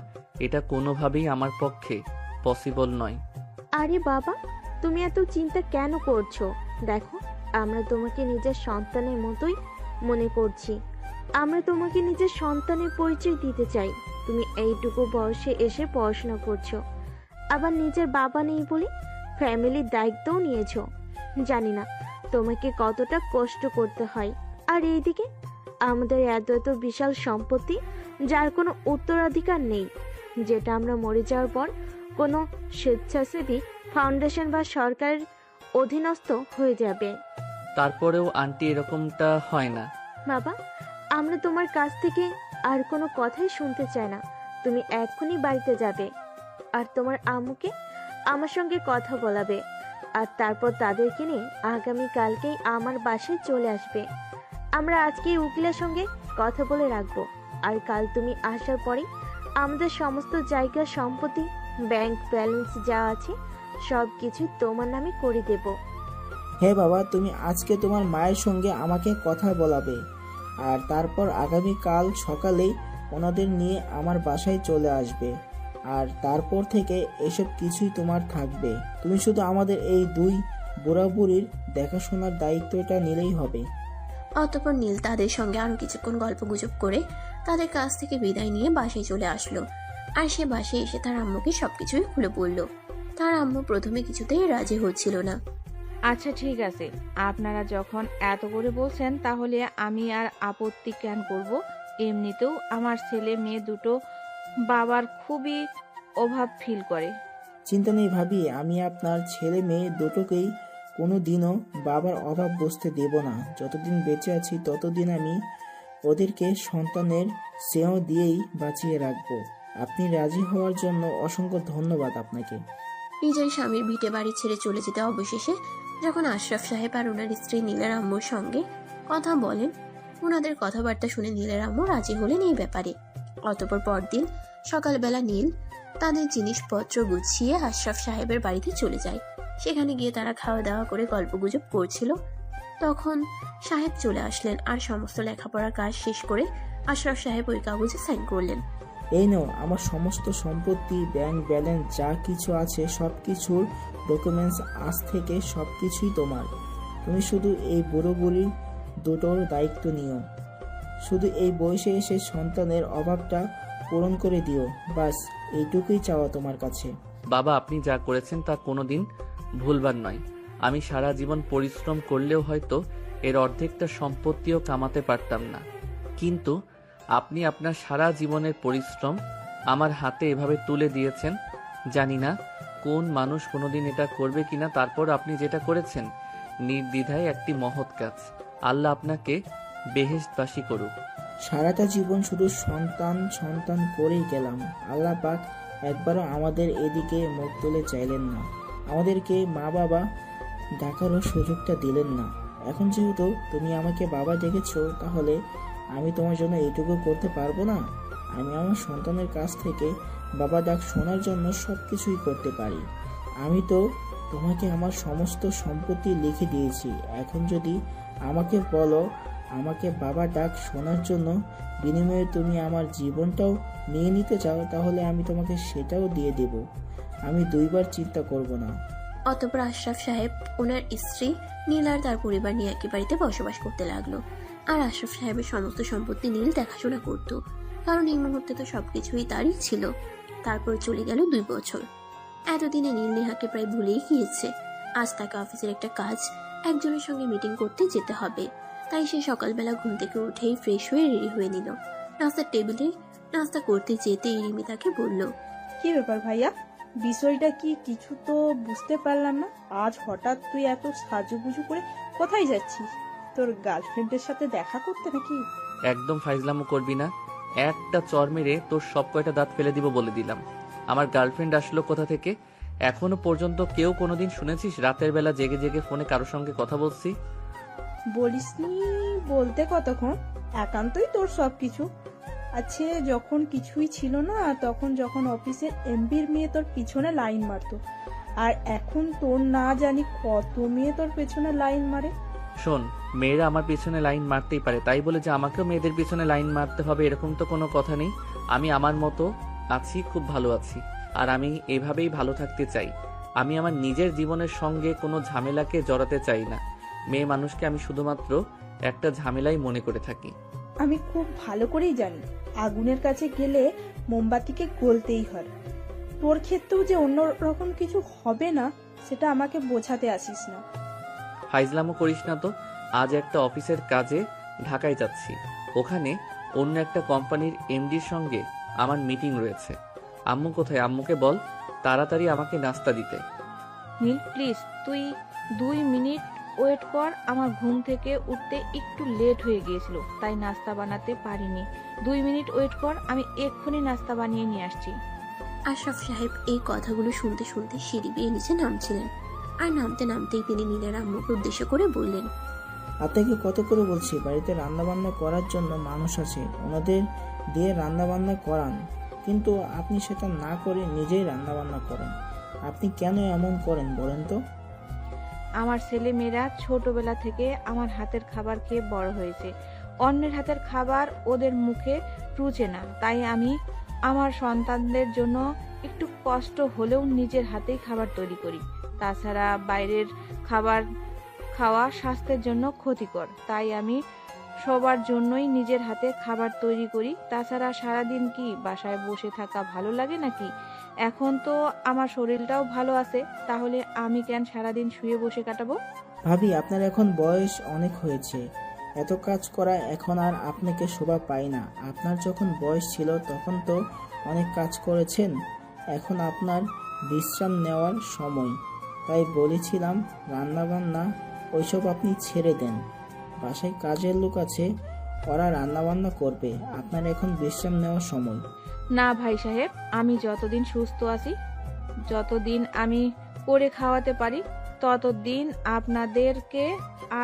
এটা কোনোভাবেই আমার পক্ষে পসিবল নয়। আরে বাবা, তুমি এত চিন্তা কেন করছো? দেখো, আমরা তোমাকে নিজের সন্তানের মতোই মনে করছি। আমরা তোমাকে নিজের সন্তানের পরিচয় দিতে চাই। তুমি এইটুকু বয়সে এসে পড়াশোনা করছো, আবার নিজের বাবা নেই বলে ফ্যামিলির দায়িত্বও নিয়েছো। জানি না তোমাকে কতটা কষ্ট করতে হয়। আর এইদিকে আমাদের এত এত বিশাল সম্পত্তি, যার কোনো উত্তরাধিকার নেই, যেটা আমরা মরে যাওয়ার পর কোনো স্বেচ্ছাসেবী ফাউন্ডেশন বা সরকারের অধীনস্থ হয়ে যাবে। তারপরেও আন্টি, এরকমটা হয় না। বাবা, আমরা তোমার কাছ থেকে আর কোনো কথাই শুনতে চাই না। তুমি এক্ষুনি বাড়িতে যাবে আর তোমার আম্মুকে আমার সঙ্গে কথা বলাবে, আর তারপর তাদেরকে নিয়ে আগামীকালকেই আমার বাসায় চলে আসবে। আমরা আজকেই উকিলের সঙ্গে কথা বলে রাখবো, আর কাল তুমি আসার পরেই আমাদের সমস্ত জায়গার সম্পত্তি, ব্যাংক ব্যালেন্স যা আছে সব কিছু তোমার নামে করে দেব। হ্যাঁ বাবা, তুমি আজকে তোমার মায়ের সঙ্গে আমাকে কথা বলাবে, আর তারপর আগামীকাল সকালেই ওনাদের নিয়ে আমার বাসায় চলে আসবে, আর তারপর থেকে এসব কিছুই তোমার থাকবে। তুমি শুধু আমাদের এই দুই বুড়া বুড়ির দেখাশোনার দায়িত্বটা নিলেই হবে। অতঃপর নীল তাদের সঙ্গে আরো কিছুক্ষণ গল্প গুজব করে তাদের কাছ থেকে বিদায় নিয়ে বাসায় চলে আসলো। আর সে বাসায় এসে তার আম্মুকে সবকিছুই খুলে বলল। তার আম্মু প্রথমে কিছুতেই রাজি হচ্ছিল না। আচ্ছা ঠিক আছে, আপনারা যখন এত করে বলছেন তাহলে আমি আর আপত্তি কেন করব। এমনিতেও আমার ছেলে মেয়ে দুটো বাবার খুবই অভাব ফিল করে। চিন্তা নেই ভাবি, আমি আপনার ছেলে মেয়ে দুটোকেই কোনো দিনও বাবার অভাব বুঝতে দেব না। যতদিন বেঁচে আছি ততদিন আমি ওদেরকে সন্তানের স্নেহ দিয়েই বাঁচিয়ে রাখবো। আপনি রাজি হওয়ার জন্য অসংখ্য ধন্যবাদ আপনাকে। নিজের স্বামীর ভিটে বাড়ি ছেড়ে চলে যেতে অবশেষে যখন আশরাফ সাহেব আর ওনার স্ত্রী নীলের আম্মুর সঙ্গে কথা বলেন, ওনাদের কথাবার্তা শুনে নীলের আম্মু রাজি হলেন এই ব্যাপারে। অতঃপর পরদিন সকালবেলা নীল তাদের জিনিসপত্র গুছিয়ে আশরাফ সাহেবের বাড়িতে চলে যায়। সেখানে গিয়ে তারা খাওয়া দাওয়া করে গল্পগুজব করছিল। তখন সাহেব চলে আসলেন আর সমস্ত লেখাপড়ার কাজ শেষ করে আশরাফ সাহেব ওই কাগজে সাইন করলেন। এই নাও আমার সমস্ত সম্পত্তি, ব্যাংক ব্যালেন্স যা কিছু আছে সব কিছুর ডকুমেন্টস, আজ থেকে সব কিছুই তোমার। তুমি শুধু এই বুড়ো বুড়ির দুটোর দায়িত্ব নিও। শুধু এই বয়সে এসে সন্তানের অভাবটা পূরণ করে দিও, বাস এইটুকুই চাওয়া তোমার কাছে। বাবা, আপনি যা করেছেন তা কোনোদিন ভুলবার নয়। আমি সারা জীবন পরিশ্রম করলেও হয়তো এর অর্ধেকটা সম্পত্তিও কামাতে পারতাম না, কিন্তু আপনি আপনার সারা জীবনের পরিশ্রম আমার হাতে এভাবে তুলে দিয়েছেন। জানি না কোন মানুষ কোনোদিন এটা করবে কিনা, তারপর আপনি যেটা করেছেন নির্দ্বিধায় একটি মহৎ কাজ। আল্লাহ আপনাকে বেহেশতবাসী করুক। সারাটা জীবন শুধু সন্তান সন্তান করেই গেলাম। আল্লাহ পাক একবারও আমাদের এদিকে মুখ তুলে চাইলেন না, আমাদেরকে মা বাবা ডাকারও সুযোগটা দিলেন না। এখন যেহেতু তুমি আমাকে বাবা ডেকেছো, তাহলে আমি তোমার জন্য এইটুকু করতে পারবো না? আমি আমার সন্তানের কাছ থেকে বাবা ডাক শোনার জন্য সব কিছুই করতে পারি। আমি তো তোমাকে আমার সমস্ত সম্পত্তি লিখে দিয়েছি। এখন যদি আমাকে বলো আমাকে বাবা ডাক শোনার জন্য বিনিময়ে তুমি আমার জীবনটাও নিয়ে নিতে চাও, তাহলে আমি তোমাকে সেটাও দিয়ে দেব। আমি দুইবার চিন্তা করব না। অতঃপর আশরাফ সাহেব ওনার স্ত্রী নীল আর তার পরিবার নিয়ে একই বাড়িতে বসবাস করতে লাগলো। আর আশরাফ সাহেবের সমস্ত সম্পত্তি নীল দেখাশোনা করত, কারণ এই মুহূর্তে তো সবকিছুই তারই ছিল। তারপর চলে গেল 2 বছর। এতদিনে নীল নেহাকে প্রায় ভুলেই গিয়েছে। আজ তাকে অফিসের একটা কাজ, একজনের সঙ্গে মিটিং করতে যেতে হবে। তাই সে সকালবেলা ঘুম থেকে উঠেই ফ্রেশ হয়ে রেডি হয়ে নিল। নাস্তার টেবিলে নাস্তা করতে যেতেই রিমি তাকে বলল, কি ব্যাপার ভাইয়া, বিষয়টা কি? কিছু তো বুঝতে পারলাম না। আজ হঠাৎ তুই এত সাজুগুজু করে কোথায় যাচ্ছিস? তোর গার্লফ্রেন্ডের সাথে দেখা করতে নাকি? একদম ফাইজলামো করবি না, একটা চর মেরে তোর সব কয়টা দাঁত ফেলে দিব বলে দিলাম। আমার গার্লফ্রেন্ড আসলো কোথা থেকে? এখনো পর্যন্ত কেউ কোনোদিন শুনেছিস রাতের বেলা জেগে জেগে ফোনে কারোর সঙ্গে কথা বলছি? বলিসনি বলতে কতক্ষণ, একান্তই তোর সবকিছু আছে। যখন কিছুই ছিল না, তখন যখন অফিসের এমবির মেয়ে তোর পিছনে লাইন মারতো, আর এখন তোর না জানি কত মেয়ে তোর পেছনে লাইন মারে। শোন, মেয়েরা আমার পিছনে লাইন মারতেই পারে, তাই বলে যে আমাকেও মেয়েদের পিছনে লাইন মারতে হবে এরকম তো কোনো কথা নেই। আমি আমার মতো আছি, খুব ভালো আছি, আর আমি এভাবেই ভালো থাকতে চাই। আমি আমার নিজের জীবনের সঙ্গে কোনো ঝামেলাকে জড়াতে চাই না। মেয়ে মানুষকে আমি শুধুমাত্র একটা ঝামেলাই মনে করে থাকি। আমি খুব ভালো করেই জানি আগুনের কাছে গেলে মোমবাতিকে গলতেই হয়। তোর ক্ষেত্রেও যে অন্য রকম কিছু হবে না, সেটা আমাকে বোঝাতে আসিস না। ফাইজলামো করিস না তো। আজ একটা অফিসের কাজে ঢাকায় যাচ্ছি, ওখানে অন্য একটা কোম্পানির এমডির সঙ্গে আমার মিটিং রয়েছে। আম্মু কোথায়? আম্মুকে বল তাড়াতাড়ি আমাকে নাস্তা দিতে। নীল প্লিজ তুই 2 মিনিট ওয়েট কর। আমার ঘুম থেকে উঠতে একটু লেট হয়ে গিয়েছিল, তাই নাস্তা বানাতে পারিনি। 2 মিনিট ওয়েট কর, আমি এক্ষুনি নাস্তা বানিয়ে নিয়ে আসছি। আশরাফ সাহেব এই কথাগুলো শুনতে শুনতে সিঁড়ি বেয়ে নিচে নামছিলেন। আর নামতে নামতেই তিনি নীলের আম্মুকে উদ্দেশ্য করে বললেন, আপনাকে কত করে বলছি বাড়িতে রান্নাবান্না করার জন্য মানুষ আছে, ওনাদের দিয়ে রান্নাবান্না করান, কিন্তু আপনি সেটা না করে নিজেই রান্নাবান্না করেন। আপনি কেন এমন করেন বলেন তো? আমার ছেলে মেয়েরা ছোটবেলা থেকে আমার হাতের খাবার খেয়ে বড় হয়েছে। অন্যের হাতের খাবার ওদের মুখে রুচে না, তাই আমি আমার সন্তানদের জন্য একটু কষ্ট হলেও নিজের হাতেই খাবার তৈরি করি। তাছাড়া বাইরের খাবার খাওয়া স্বাস্থ্যের জন্য ক্ষতিকর, তাই আমি সবার জন্যই নিজের হাতে খাবার তৈরি করি। তাছাড়া সারাদিন কি বাসায় বসে থাকা ভালো লাগে নাকি? এখন তো আমার শরীরটাও ভালো আছে, তাহলে আমি কেন সারাদিন শুয়ে বসে কাটাবো? ভাবি, আপনার এখন বয়স অনেক হয়েছে, এত কাজ করা এখন আর আপনাকে শোভা পায় না। আপনার যখন বয়স ছিল তখন তো অনেক কাজ করেছেন, এখন আপনার বিশ্রাম নেওয়ার সময়। তাই বলেছিলাম রান্নাবান্না ওইসব আপনি ছেড়ে দেন, বাসায় কাজের লোক আছে, ওরা রান্নাবান্না করবে, আপনার এখন বিশ্রাম নেওয়ার সময়। না ভাই সাহেব, আমি যতদিন সুস্থ আছি, যতদিন আমি করে খাওয়াতে পারি, ততদিন আপনাদেরকে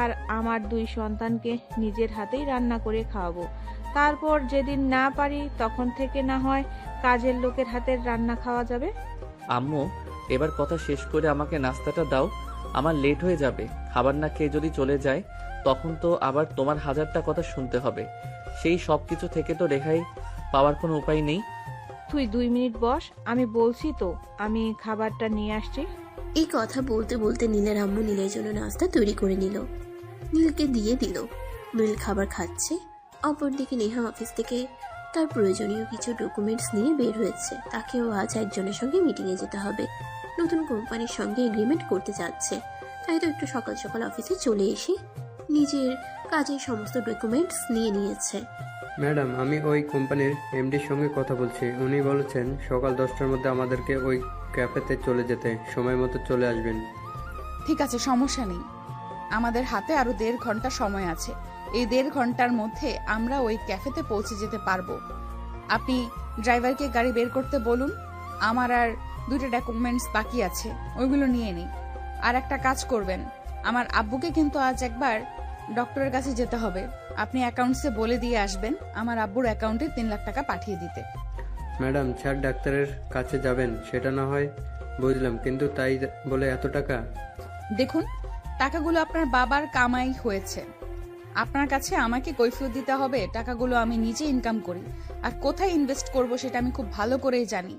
আর আমার 2 সন্তানকে নিজের হাতেই রান্না করে খাওয়াবো। তারপর যেদিন না পারি তখন থেকে না হয় কাজের লোকের হাতের রান্না খাওয়া যাবে। আম্মু, এবার কথা শেষ করে আমাকে নাস্তাটা দাও, আমার লেট হয়ে যাবে। খাবার না খেয়ে যদি চলে যায় তখন তো আবার তোমার হাজারটা কথা শুনতে হবে। সেই সব কিছু থেকে তো রেহাই পাওয়ার কোনো উপায় নেই। তুই 2 মিনিট বস, আমি বলছি তো, আমি খাবারটা নিয়ে আসছি। এই কথা বলতে বলতে নীলের আম্মু নীলের জন্য নাস্তা তৈরি করে নিল, নীলকে দিয়ে দিল। নীল খাবার খাচ্ছে। অপরদিকে নেহা অফিস থেকে তার প্রয়োজনীয় কিছু ডকুমেন্টস নিয়ে বের হয়েছে। তাকেও আজ একজনের সঙ্গে মিটিংয়ে যেতে হবে, নতুন কোম্পানির সঙ্গে এগ্রিমেন্ট করতে যাচ্ছে। তাই তো একটু সকাল সকাল অফিসে চলে এসে নিজের কাজের সমস্ত ডকুমেন্টস নিয়ে নিয়েছে। ম্যাডাম, আমি ওই কোম্পানির এমডির সঙ্গে কথা বলছি। উনি বলেছেন সকাল 10টার মধ্যে আমাদেরকে ওই ক্যাফেতে চলে যেতে, সময় মতো চলে আসবেন। ঠিক আছে, সমস্যা নেই। আমাদের হাতে আরো 1.5 ঘন্টা সময় আছে। এই 1.5 ঘন্টার মধ্যে আমরা ওই ক্যাফেতে পৌঁছে যেতে পারবো। আপনি ড্রাইভারকে গাড়ি বের করতে বলুন। আমার আর 2টা ডকুমেন্টস বাকি আছে, ওইগুলো নিয়ে নিই। আর একটা কাজ করবেন, আমার আব্বুকে কিন্তু আজ একবার ডক্টরের কাছে যেতে হবে। আপনি অ্যাকাউন্টসে বলে দিয়ে আসবেন আমার আব্বুর অ্যাকাউন্টে 3 লাখ টাকা পাঠিয়ে দিতে। ম্যাডাম, স্যার ডাক্তারের কাছে যাবেন সেটা না হয় বুঝলাম, কিন্তু তাই বলে এত টাকা? দেখুন, টাকাগুলো আপনার বাবার কামাই হয়েছে, আপনার কাছে আমাকে কৈফিয়ত দিতে হবে? টাকাগুলো আমি নিজে ইনকাম করি, আর কোথায় ইনভেস্ট করব সেটা আমি খুব ভালো করেই জানি।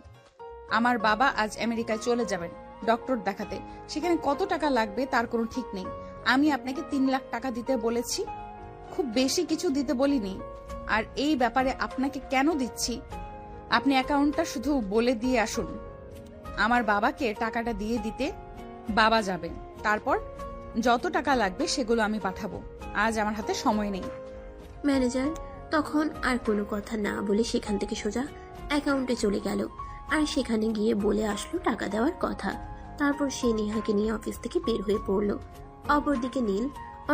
আমার বাবা আজ আমেরিকায় চলে যাবেন ডক্টর দেখাতে, সেখানে কত টাকা লাগবে তার কোনো ঠিক নেই। আমি আপনাকে 3 লাখ টাকা দিতে বলেছি, খুব বেশি কিছু দিতে বলিনি। আর এই ব্যাপারে আপনাকে কেন দিচ্ছি, আপনি অ্যাকাউন্টটা শুধু বলে দিয়ে আসুন। আমার বাবাকে টাকাটা দিয়ে দিতে বাবা যাবে, তারপর যত টাকা লাগবে সেগুলো আমি পাঠাবো। আজ আমার হাতে সময় নেই। ম্যানেজার তখন আর কোনো কথা না বলে সেখান থেকে সোজা অ্যাকাউন্টে চলে গেল, আর সেখানে গিয়ে বলে আসলো টাকা দেওয়ার কথা। তারপর সে নেহাকে নিয়ে অফিস থেকে বের হয়ে পড়ল। অপরদিকে নীল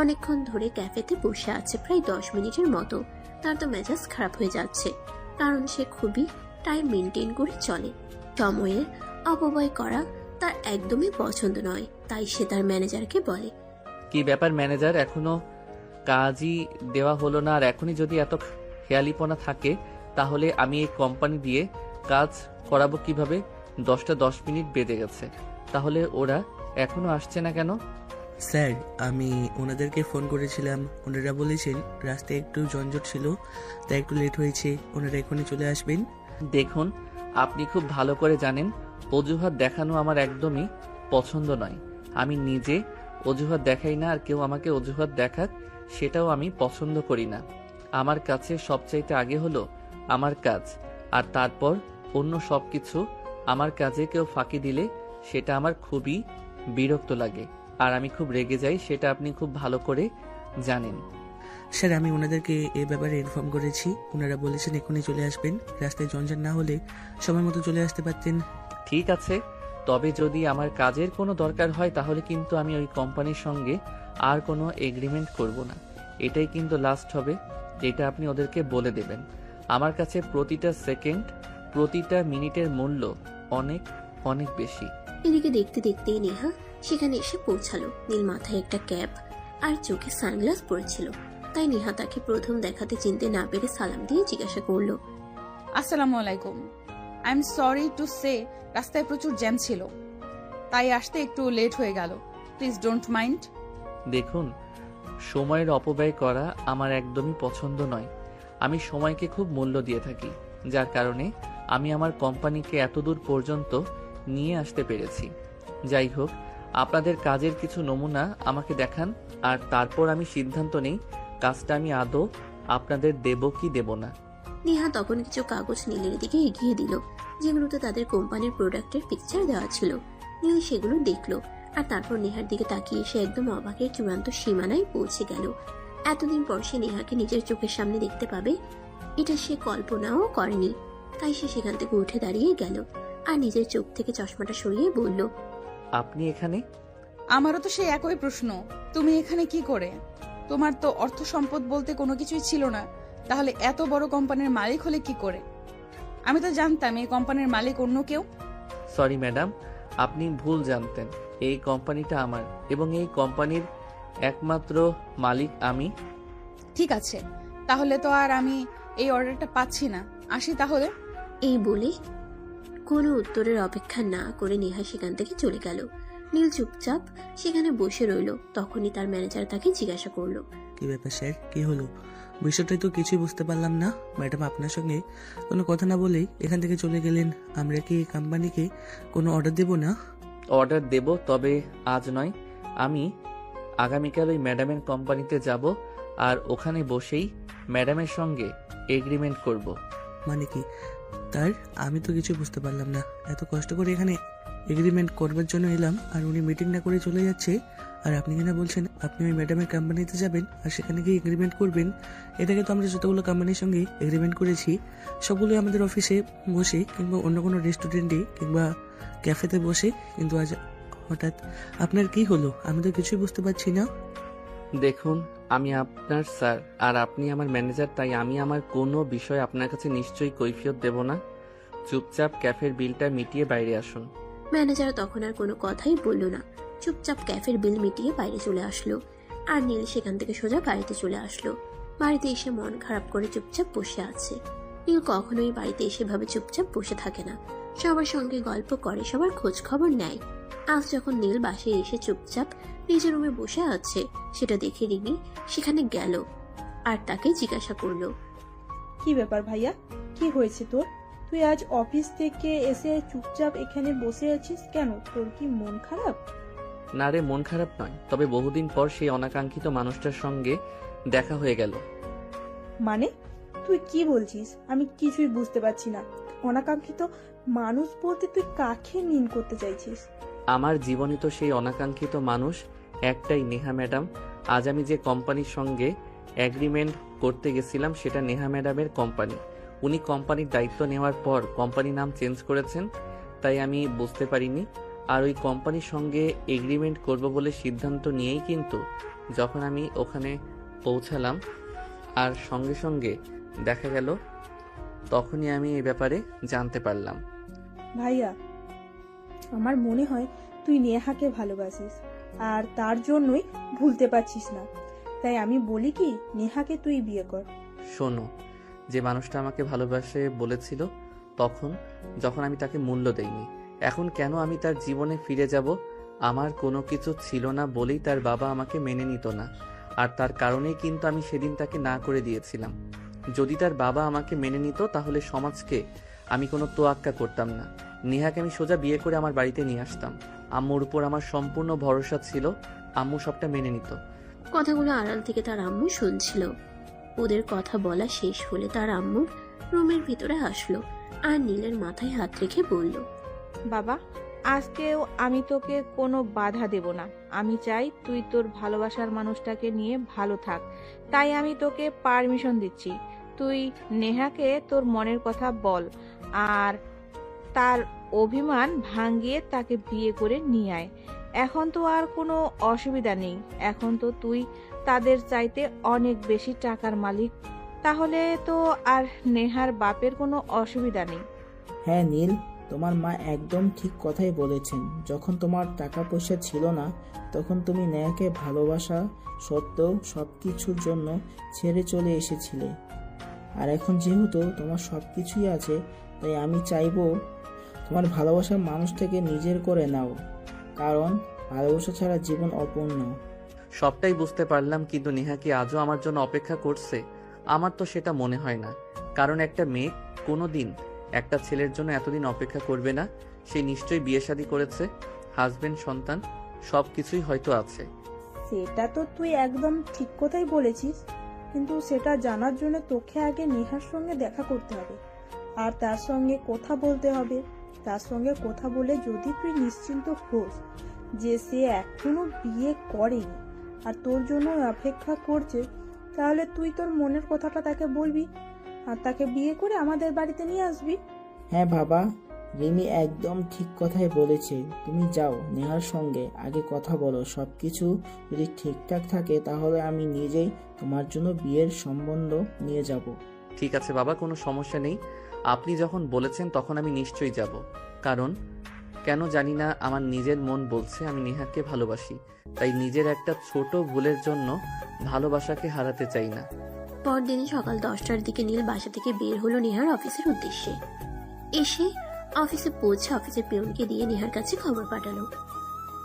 অনেকক্ষণ ধরে ক্যাফেতে বসে আছে, প্রায় 10 মিনিটের মতো। তার তো মেজাজ খারাপ হয়ে যাচ্ছে, কারণ সে খুবই টাইম মেনটেন করে চলে। সময়ের অপব্যয় করা তার একদমই পছন্দ নয়। তাই সে তার ম্যানেজারকে বলে, কি ব্যাপার ম্যানেজার, এখনো কাজই দেওয়া হলো না? আর এখনই যদি এত খেয়ালিপনা থাকে তাহলে আমি এই কোম্পানি দিয়ে কাজ করাবো কিভাবে? 10টা 10 মিনিট বেজে গেছে, তাহলে ওরা এখনো আসছে না কেন? স্যার, আমি ওনাদেরকে ফোন করেছিলাম, ওনারা বলেছেন রাস্তায় একটু যানজট ছিল, তাই একটু লেট হয়েছে, ওনারা এখনই চলে আসবেন। দেখুন, আপনি খুব ভালো করে জানেন অজুহাত দেখানো আমার একদমই পছন্দ নয়। আমি নিজে অজুহাত দেখাই না, আর কেউ আমাকে অজুহাত দেখাক সেটাও আমি পছন্দ করি না। আমার কাছে সবচাইতে আগে হলো আমার কাজ, আর তারপর অন্য সব কিছু। আমার কাজে কেউ ফাঁকি দিলে সেটা আমার খুবই বিরক্ত লাগে, আর আমি খুব রেগে যাই, সেটা আপনি খুব ভালো করে জানেন। স্যার, আমি ওনাদেরকে এ ব্যাপারে ইনফর্ম করেছি, ওনারা বলেছেন এখনই চলে আসবেন। রাস্তায় যানজট না হলে সময় মতো চলে আসতে পারতেন। ঠিক আছে, তবে যদি আমার কাজের কোনো দরকার হয় তাহলে কিন্তু আমি ওই কোম্পানির সঙ্গে আর কোনো এগ্রিমেন্ট করব না। এটাই কিন্তু লাস্ট হবে, এটা আপনি ওদেরকে বলে দেবেন। আমার কাছে প্রতিটা সেকেন্ড, প্রতিটা মিনিটের মূল্য অনেক অনেক বেশি। এদিকে দেখতে দেখতেই নেহা সেখানে এসে পৌঁছালো। নীল মাথায় একটা ক্যাপ আর চোখে সানগ্লাস পরেছিল, তাই নেহা তাকে প্রথম দেখাতে চিনতে না পেরে সালাম দিয়ে জিজ্ঞাসা করলো, আসসালামু আলাইকুম। I am sorry to say, রাস্তায় প্রচুর জ্যাম ছিল, তাই আসতে একটু লেট হয়ে গেল। Please don't mind. দেখুন, সময়ের অপব্যয় করা আমার একদমই পছন্দ নয়। আমি সময়কে খুব মূল্য দিয়ে থাকি, যার কারণে আমি আমার কোম্পানিকে এতদূর পর্যন্ত নিয়ে আসতে পেরেছি। যাই হোক, আপনাদের কাজের কিছু নমুনা আমাকে দেখান, আর তারপর আমি সিদ্ধান্ত নেই কাজটা আমি আদৌ আপনাদের দেব কি দেব না। নেহা তখন কিছু কাগজ নীলের দিকে এগিয়ে দিল, যেগুলোতে তাদের কোম্পানির প্রোডাক্টের পিকচার দেওয়া ছিল। নীল সেগুলো দেখলো, আর তারপর নেহার দিকে তাকিয়ে সে একদম অবাকের চূড়ান্ত সীমানায় পৌঁছে গেল। এতদিন পর সে নেহাকে নিজের চোখের সামনে দেখতে পাবে, এটা সে কল্পনাও করেনি। তাই সে সেখান থেকে উঠে দাঁড়িয়ে গেল, আর নিজের চোখ থেকে চশমাটা সরিয়ে বলল, আপনি এখানে? আমারও তো সেই একই প্রশ্ন, তুমি এখানে কি করে? তোমার তো অর্থ সম্পদ বলতে কোনো কিছুই ছিল না, তাহলে এত বড় কোম্পানির মালিক হলে কি করে? আমি তো জানতাম এই কোম্পানির মালিক অন্য কেউ। সরি ম্যাডাম, আপনি ভুল জানতেন। এই কোম্পানিটা আমার, এবং এই কোম্পানির একমাত্র মালিক আমি। ঠিক আছে, তাহলে তো আর আমি এই অর্ডারটা পাচ্ছি না, আসি তাহলে। এই বলে কোনো উত্তরের অপেক্ষা না করে নেহা সেখান থেকে চলে গেল। নীল চুপচাপ সেখানে বসে রইল। তখনই তার ম্যানেজার তাকে জিজ্ঞাসা করলো, কি ব্যাপার স্যার, কি হলো? বিষয়টাই তো কিছুই বুঝতে পারলাম না। ম্যাডাম আপনার সঙ্গে কোনো কথা না বলেই এখান থেকে চলে গেলেন। আমরা কি কোম্পানিকে কোনো অর্ডার দেব না? অর্ডার দেব, তবে আজ নয়। আমি আগামীকাল ওই ম্যাডামের কোম্পানিতে যাব, আর ওখানে বসেই ম্যাডামের সঙ্গে এগ্রিমেন্ট করব। মানে কি? তার আমি তো কিছু বুঝতে পারলাম না। এত কষ্ট করে এখানে এগ্রিমেন্ট করবার জন্য এলাম, আর উনি মিটিং না করে চলে যাচ্ছে, আর আপনি কিনা বলছেন আপনি ওই ম্যাডামের কোম্পানিতে যাবেন আর সেখানে গিয়ে এগ্রিমেন্ট করবেন। এটাকে তো আমরা যতগুলো কোম্পানির সঙ্গে এগ্রিমেন্ট করেছি সবগুলোই আমাদের অফিসে বসে কিংবা অন্য কোনো রেস্টুরেন্টে কিংবা ক্যাফেতে বসে, কিন্তু আজ হঠাৎ আপনার কি হলো? আমি তো কিছুই বুঝতে পারছি না। দেখুন, আমি আপনার স্যার আর আপনি আমার ম্যানেজার, তাই আমি আমার কোনো বিষয় আপনার কাছে নিশ্চয়ই কৈফিয়ত দেব না। চুপচাপ ক্যাফের বিলটা মিটিয়ে বাইরে আসুন। ম্যানেজার তখন আর কোনো কথাই বলল না, চুপচাপ ক্যাফের বিল মিটিয়ে বাইরে চলে আসলো। আর নীল সেখান থেকে সোজা বাড়িতে চলে আসলো। বাড়িতে এসে মন খারাপ করে চুপচাপ বসে আছে। নীল কখনোই বাড়িতে এসে ভাবে চুপচাপ বসে থাকে না, সবার সঙ্গে গল্প করে, সবার খোঁজ খবর নেয়। আজ যখন নীল বাসায় এসে চুপচাপ নিজের রুমে বসে আছে, সেটা দেখে রিনি সেখানে গেল আর তাকে জিজ্ঞাসা করলো, কি ব্যাপার ভাইয়া, কি হয়েছে তোর? তুই আজ অফিস থেকে এসে চুপচাপ এখানে বসে আছিস কেন? তোর কি মন খারাপ? না রে, মন খারাপ নয়, তবে বহুদিন পর সেই অনাকাঙ্ক্ষিত মানুষটার সঙ্গে দেখা হয়ে গেল। মানে তুই কি বলছিস? আমি কিছুই বুঝতে পারছি না। অনাকাঙ্ক্ষিত মানুষ বলতে তুই কাকে মিন করতে চাইছিস? আমার জীবনে তো সেই অনাকাঙ্ক্ষিত মানুষ একটাই, নেহা ম্যাডাম। আজ আমি যে কোম্পানির সঙ্গে এগ্রিমেন্ট করতে গেছিলাম সেটা নেহা ম্যাডামের কোম্পানি। উনি কোম্পানির দায়িত্ব নেওয়ার পর কোম্পানির নাম চেঞ্জ করেছেন, তাই আমি বুঝতে পারিনি। আর ওই কোম্পানির সঙ্গে এগ্রিমেন্ট করব বলে সিদ্ধান্ত নিয়েই কিন্তু যখন আমি ওখানে পৌঁছালাম আর সঙ্গে সঙ্গে দেখা গেল, তখনই আমি এই ব্যাপারে জানতে পারলাম। ভাইয়া, আমার মনে হয় তুই নেহাকে ভালোবাসিস আর তার জন্যই ভুলতে পারছিস না। তাই আমি বলি কি, নেহাকে তুই বিয়ে কর। শোনো, যে মানুষটা আমাকে ভালোবাসে বলেছিল তখন, যখন আমি তাকে মূল্য দেইনি, এখন কেন আমি তার জীবনে ফিরে যাব? আমার কোনো কিছু ছিল না বলেই তার বাবা আমাকে মেনে নিত না, আর তার কারণেই কিন্তু আমি সেদিন তাকে না করে দিয়েছিলাম। যদি তার বাবা আমাকে মেনে নিত তাহলে সমাজকে আমি কোনো তোয়াক্কা করতাম না। নেহাকে আমি সোজা বিয়ে করে আমার বাড়িতে নিয়ে আসতাম। আম্মুর উপর আমার সম্পূর্ণ ভরসা ছিল, আম্মু সবটা মেনে নিত। কথাগুলো আড়াল থেকে তার আম্মু শুনছিল। ওদের কথা বলা শেষ হলে তার আম্মু রুমের ভিতরে আসলো আর নীলের মাথায় হাত রেখে বলল, বাবা, আজকেও আমি তোকে কোনো বাধা দেব না। আমি চাই তুই তোর ভালোবাসার মানুষটাকে নিয়ে ভালো থাক, তাই আমি তোকে পারমিশন দিচ্ছি। তুই নেহাকে তোর মনের কথা বল, আর তার অভিমান ভাঙিয়ে তাকে বিয়ে করে নিয়ে আয়। এখন তো আর কোনো অসুবিধা নেই, এখন তো তুই তাদের চাইতে অনেক বেশি টাকার মালিক, তাহলে তো আর নেহার বাপের কোনো অসুবিধা নেই। হ্যাঁ নীল, তোমার মা একদম ঠিক কথাই বলেছেন। যখন তোমার টাকা পয়সা ছিল না তখন তুমি নেহাকে ভালোবাসা সত্ত্বেও সব কিছুর জন্য ছেড়ে চলে এসেছিলে, আর এখন যেহেতু তোমার সব কিছুই আছে, তাই আমি চাইবো তোমার ভালোবাসার মানুষটাকে নিজের করে নাও, কারণ ভালোবাসা ছাড়া জীবন অপূর্ণ। সবটাই বুঝতে পারলাম, কিন্তু নেহা কি আজও আমার জন্য অপেক্ষা করছে? আমার তো সেটা মনে হয় না, কারণ একটা মেয়ে কোনোদিন একটা ছেলের জন্য এতদিন অপেক্ষা করবে না। সে নিশ্চয়ই বিয়ে শাদী করেছে, হাজবেন্ড, সন্তান, সব কিছুই হয়তো আছে। সেটা তো তুই একদম ঠিক কথাই বলেছিস, কিন্তু সেটা জানার জন্য তোকে আগে নেহার সঙ্গে দেখা করতে হবে, আর তার সঙ্গে কথা বলতে হবে। তার সঙ্গে কথা বলে যদি তুই নিশ্চিন্ত হোস যে সে এখনো বিয়ে করেনি আর তোর জন্য অপেক্ষা করছে, তাহলে তুই তোর মনের কথাটা তাকে বলবি আর তাকে বিয়ে করে আমাদের বাড়িতে নিয়ে আসবি। হ্যাঁ বাবা, রিমি একদম ঠিক কথাই বলেছে। তুমি যাও, নেহার সঙ্গে আগে কথা বলো। সব কিছু যদি ঠিকঠাক থাকে তাহলে আমি নিজেই তোমার জন্য বিয়ের সম্বন্ধ নিয়ে যাব। ঠিক আছে বাবা, কোনো সমস্যা নেই। আপনি যখন বলেছেন তখন আমি নিশ্চয়ই যাব। কারণ কেন জানি না, আমার নিজের মন বলছে আমি নেহাকে ভালোবাসি। তাই নিজের একটা ছোট ভুলের জন্য ভালোবাসাকে হারাতে চাই না। পরদিন সকাল 10টার দিকে নীল বাসা থেকে বের হলো নেহার অফিসের উদ্দেশ্যে। এসে অফিসে পৌঁছে অফিসের পিয়নকে দিয়ে নেহার কাছে খবর পাঠালো।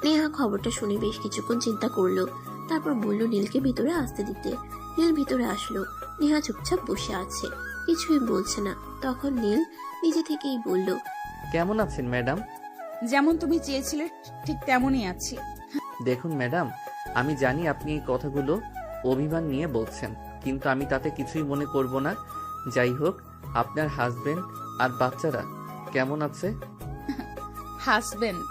নেহা খবরটা শুনে বেশ কিছুক্ষণ চিন্তা করলো, তারপর বলল নীলকে ভিতরে আসতে দিতে। নীল ভিতরে আসলো। নেহা চুপচাপ বসে আছে, কিছুই বলছে না। তখন নীল নিজে থেকেই বলল, কেমন আছেন ম্যাডাম? যেমন তুমি চেয়েছিলে ঠিক তেমনই আছি। দেখুন ম্যাডাম, আমি জানি আপনি এই কথাগুলো অভিমান নিয়ে বলছেন, কিন্তু আমি তাতে কিছুই মনে করব না। যাই হোক, আপনার হাজবেন্ড আর বাচ্চারা কেমন আছে? হাজবেন্ড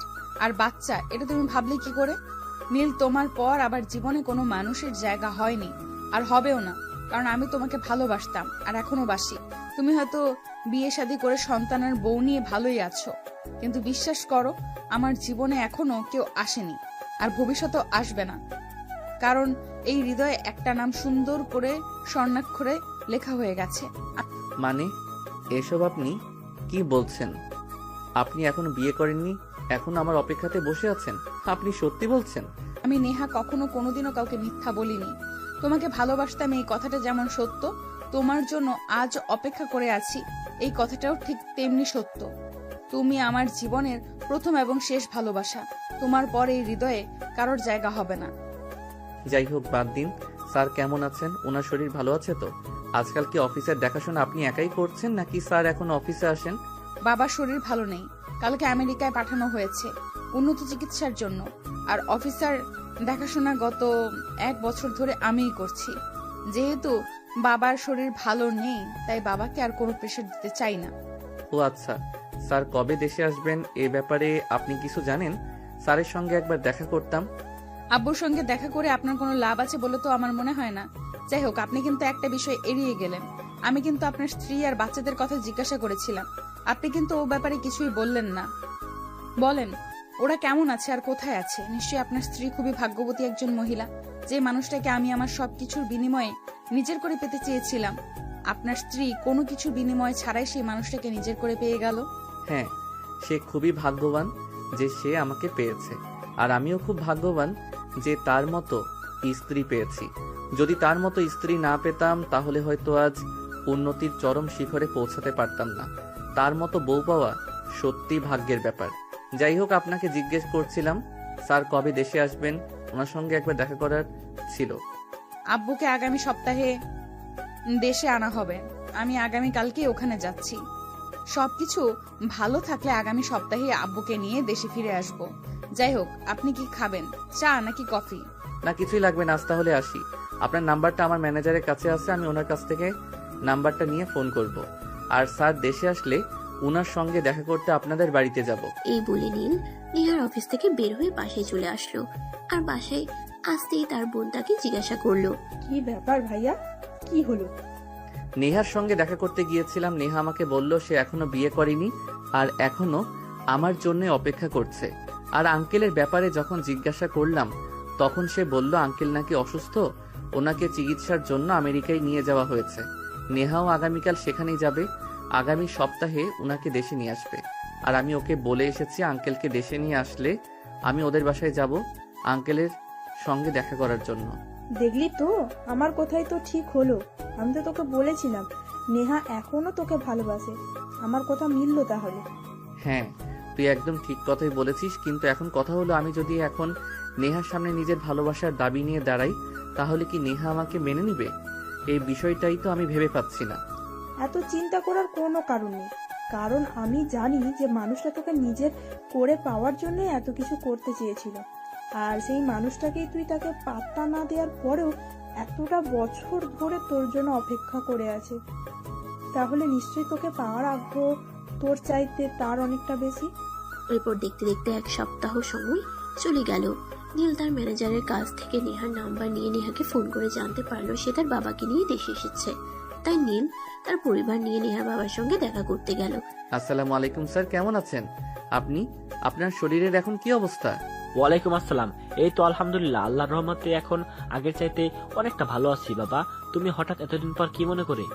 আর বাচ্চা, এটা তুমি ভাবলে কি করে? নীল, তোমার পর আবার জীবনে কোনো মানুষের জায়গা হয়নি আর হবেও না, কারণ আমি তোমাকে ভালোবাসতাম আর এখনো বাসি। তুমি হয়তো বিয়ে শাদী করে সন্তানের বউ নিয়ে ভালোই আছো, কিন্তু বিশ্বাস করো, আমার জীবনে এখনো কেউ আসেনি আর ভবিষ্যতেও আসবে না, কারণ এই হৃদয়ে একটা নাম সুন্দর করে স্বর্ণাক্ষরে লেখা হয়ে গেছে। মানে এসব আপনি কি বলছেন? আপনি এখনো বিয়ে করেননি, এখন আমার অপেক্ষাতে বসে আছেন? আপনি সত্যি বলছেন? আমি নেহা কখনো কোনোদিনও কাউকে মিথ্যা বলিনি। তোমাকে ভালোবাসতাম এই কথাটা যেমন সত্য, তোমার জন্য আজ অপেক্ষা করে আছি এই কথাটাও ঠিক তেমনি সত্য। তুমি আমার জীবনের প্রথম এবং শেষ ভালোবাসা। তোমার পর এই হৃদয়ে কারোর জায়গা হবে না। যাই হোক, বাদ দিন। স্যার কেমন আছেন? ওনার শরীর ভালো আছে তো? আজকাল কি অফিসের দেখাশোনা আপনি একাই করছেন, নাকি স্যার এখন অফিসে আসেন? বাবার শরীর ভালো নেই, কালকে আমেরিকায় পাঠানো হয়েছে উন্নত চিকিৎসার জন্য, আর অফিসার দেখাশোনা গত 1 বছর ধরে আমিই করছি। যেহেতু বাবার শরীর ভালো নেই, তাই বাবাকে আর কোনো প্রেশার দিতে চাই না। ও আচ্ছা, স্যার কবে দেশে আসবেন এ ব্যাপারে আপনি কিছু জানেন? স্যারের সঙ্গে একবার দেখা করতাম। আব্বুর সঙ্গে দেখা করে আপনার কোনো লাভ আছে বলে তো আমার মনে হয় না। যাই হোক, আপনি কিন্তু একটা বিষয় এড়িয়ে গেলেন। আমি কিন্তু আপনার স্ত্রী আর বাচ্চাদের কথা জিজ্ঞাসা করেছিলাম, আপনি কিন্তু ও ব্যাপারে কিছুই বললেন না। বলেন, ওরা কেমন আছে আর কোথায় আছে? নিশ্চয়ই আপনার স্ত্রী খুবই ভাগ্যবতী একজন মহিলা, যে মানুষটাকে আমি আমার সবকিছুর বিনিময়ে নিজের করে পেতে চেয়েছিলাম। আপনার স্ত্রী কোনো কিছু বিনিময় ছাড়াই সেই মানুষটাকে নিজের করে পেয়ে গেল। হ্যাঁ, সে খুবই ভাগ্যবান যে সে আমাকে পেয়েছে, আর আমিও খুব ভাগ্যবান যে তার মতো স্ত্রী পেয়েছি। যদি তার মতো স্ত্রী না পেতাম তাহলে হয়তো আজ উন্নতির চরম শিখরে পৌঁছাতে পারতাম না। তার মতো বউ পাওয়া সত্যি ভাগ্যের ব্যাপার। যাই হোক, আপনাকে জিজ্ঞেস করছিলাম স্যার কবে দেশে আসবেন, ওনার সঙ্গে একবার দেখা করার ছিল। আব্বুকে আগামী সপ্তাহে দেশে আনা হবে। আমি আগামী কালকেই ওখানে যাচ্ছি। সবকিছু ভালো থাকলে আগামী সপ্তাহে আব্বুকে নিয়ে দেশে ফিরে আসব। যাই হোক, আপনি কি খাবেন, চা নাকি কফি? না, কিছুই লাগবে, নাস্তা হলে আসি। আপনার নাম্বারটা আমার ম্যানেজারের কাছে আছে, আমি ওনার কাছ থেকে নাম্বারটা নিয়ে ফোন করব। আর স্যার দেশে আসলে ওনার সঙ্গে দেখা করতে আপনাদের বাড়িতে যাব। এই বলে নীল নেহার অফিস থেকে বের হয়ে বাসায় চলে আসলো। আর বাসায় আসতেই তার বোন তাকে জিজ্ঞাসা করলো, কি ব্যাপার ভাইয়া, কি হলো? নেহার সঙ্গে দেখা করতে গিয়েছিলাম। নেহা আমাকে বলল সে এখনো বিয়ে করেনি আর এখনো আমার জন্য অপেক্ষা করছে। আর আঙ্কেলের ব্যাপারে যখন জিজ্ঞাসা করলাম তখন সে বলল আঙ্কেল নাকি অসুস্থ, ওনাকে চিকিৎসার জন্য আমেরিকায় নিয়ে যাওয়া হয়েছে। নেহাও আগামীকাল সেখানেই যাবে, আগামী সপ্তাহে ওনাকে দেশে নিয়ে আসবে। আর আমি ওকে বলে এসেছি আঙ্কেলকে দেশে নিয়ে আসলে আমি ওদের বাসায় যাব আঙ্কেলের সঙ্গে দেখা করার জন্য। দেখলি তো, আমার কথাই তো ঠিক হলো। আমি তো তোকে বলেছিলাম নেহা এখনো তোকে ভালোবাসে। আমার কথা মিললো তাহলে। হ্যাঁ, তুই একদম ঠিক কথাই বলেছিস, কিন্তু এখন কথা হলো আমি যদি এখন নেহার সামনে নিজের ভালোবাসার দাবি নিয়ে দাঁড়াই তাহলে কি নেহা আমাকে মেনে নিবে? এই বিষয়টাই তো আমি ভেবে পাচ্ছি না। এত চিন্তা করার কোনো কারণ নেই, কারণ আমি জানি যে মানুষটা তোকে নিজের করে পাওয়ার জন্য এত কিছু করতে চেয়েছিল। আর সেই মানুষটাকেই তুই তাকে পাত্তা না দেওয়ার পরেও এতটা বছর ধরে তোর জন্য অপেক্ষা করে আছে, তাহলে নিশ্চয়ই তোকে পাওয়ার আগ্রহ তোর চাইতে তার অনেকটা বেশি। এরপর দেখতে দেখতে 1 সপ্তাহ সময় চলে গেল। নীল তার ম্যানেজারের কাছ থেকে নেহার নাম্বার নিয়ে নেহাকে ফোন করে জানতে পারলো সে তার বাবাকে নিয়ে দেশে এসেছে। তাই নীল তার পরিবার নিয়ে নেহার বাবার সঙ্গে দেখা করতে গেল। আসসালামু আলাইকুম স্যার, কেমন আছেন আপনি? আপনার শরীরের এখন কি অবস্থা? ওয়ালাইকুম আসসালাম। এই তো আলহামদুলিল্লাহ, আল্লাহর রহমতে এখন আগের চাইতে অনেকটা ভালো আছি। বাবা, তুমি হঠাৎ এতদিন পর কি মনে করে?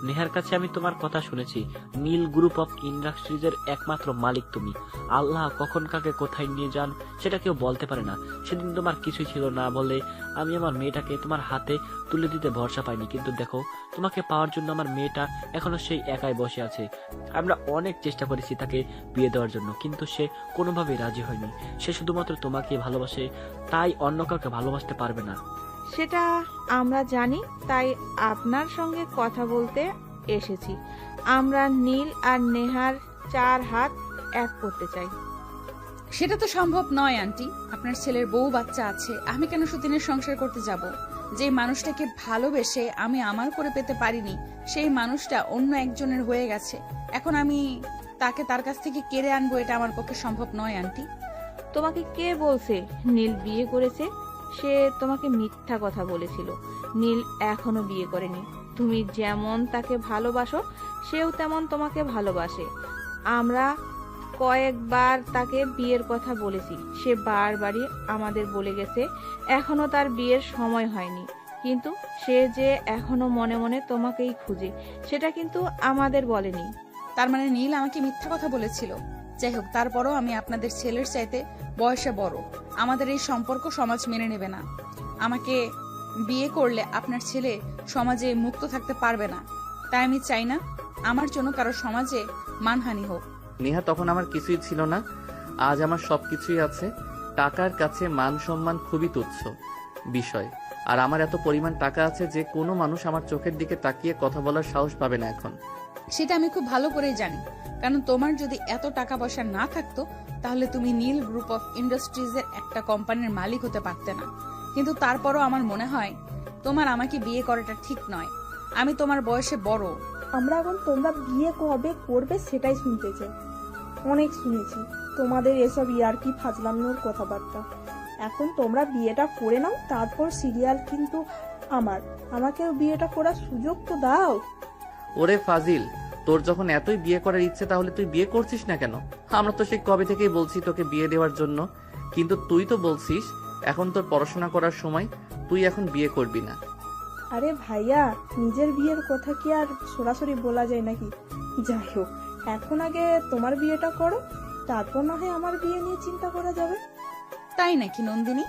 নেহার কাছে আমি তোমার কথা শুনেছি। নীল গ্রুপ অফ ইন্ডাস্ট্রিজের একমাত্র মালিক তুমি। আল্লাহ কখন কাকে কোথায় নিয়ে যান সেটা কেউ বলতে পারে না। সেদিন তোমার কিছুই ছিল না বলে আমি আমার মেয়েটাকে তোমার হাতে তুলে দিতে ভরসা পাইনি, কিন্তু দেখো তোমাকে পাওয়ার জন্য আমার মেয়েটা এখনো সেই একাই বসে আছে। আমরা অনেক চেষ্টা করেছি তাকে বিয়ে দেওয়ার জন্য, কিন্তু সে কোনোভাবেই রাজি হয়নি। সে শুধুমাত্র তোমাকে ভালোবাসে, তাই অন্য কাউকে ভালোবাসতে পারবে না। সেটা আমরা জানি, তাই আপনার সঙ্গে কথা বলতে এসেছি। আমরা নীল আর নেহার 4 হাত এক করতে চাই। সেটা তো সম্ভব নয় আন্টি। আপনার ছেলের বউ বাচ্চা আছে, আমি কেন সতীনের সংসার করতে যাব? যে মানুষটাকে ভালোবেসে আমি আমার করে পেতে পারিনি, সেই মানুষটা অন্য একজনের হয়ে গেছে। এখন আমি তাকে তার কাছ থেকে কেড়ে আনবো, এটা আমার পক্ষে সম্ভব নয় আন্টি। তোমাকে কে বলছে নীল বিয়ে করেছে? সে তোমাকে মিথ্যা কথা বলেছিল। নীল এখনো বিয়ে করেনি। তুমি যেমন তাকে ভালোবাসো সেও তেমন তোমাকে ভালোবাসে। আমরা কয়েকবার তাকে বিয়ের কথা বলেছি, সে বারবারই আমাদের বলে গেছে এখনো তার বিয়ের সময় হয়নি, কিন্তু সে যে এখনো মনে মনে তোমাকেই খুঁজে সেটা কিন্তু আমাদের বলেনি। তার মানে নীল আমাকে মিথ্যা কথা বলেছিল। যাই হোক, তারপরও আমি আপনাদের ছেলের চাইতে বয়সে বড়। আমাদের এই সম্পর্ক সমাজ মেনে নেবে না। আমাকে বিয়ে করলে আপনার ছেলে সমাজে মুক্ত থাকতে পারবে না। তাই আমি চাই না আমার জন্য কারো সমাজে মানহানি হোক। নেহা, তখন আমার কিছুই ছিল না, আজ আমার সবকিছুই আছে। টাকার কাছে মান সম্মান খুবই তুচ্ছ বিষয়, আর আমার এত পরিমাণ টাকা আছে যে কোনো মানুষ আমার চোখের দিকে তাকিয়ে কথা বলার সাহস পাবে না এখন। সেটা আমি খুব ভালো করেই জানি, কারণ তোমার যদি এত টাকা পয়সা না থাকতো তাহলে তুমি নীল গ্রুপ অফ ইন্ডাস্ট্রিজের একটা কোম্পানির মালিক হতে পারতে না। কিন্তু তারপরও আমার মনে হয় তোমার আমাকে বিয়ে করাটা ঠিক নয়। আমি তোমার বয়সে বড়। আমরা এখন তোমরা বিয়ে কবে করবে সেটাই শুনতে চাই। অনেক শুনেছি তোমাদের এসব ইয়ার্কি ফাজলানোর কথাবার্তা। এখন তোমরা বিয়েটা করে নাও, তারপর সিরিয়াল কিন্তু আমাকেও বিয়েটা করার সুযোগ তো দাও। ওরে ফাজিল, তোর যখন এতই বিয়ে করার ইচ্ছে তাহলে তুই বিয়ে করছিস না কেন? আমরা তো সেই কবে থেকেই বলছি তোকে বিয়ে দেওয়ার জন্য, কিন্তু তুই তো বলছিস এখন তোর পড়াশোনা করার সময়, তুই এখন বিয়ে করবি না। আরে ভাইয়া, নিজের বিয়ের কথা কি আর সরাসরি বলা যায় নাকি? যাই হোক, এখন আগে তোমার বিয়েটা করো, তারপর না হয় আমার বিয়ে নিয়ে চিন্তা করা যাবে। তাই নাকি নন্দিনী?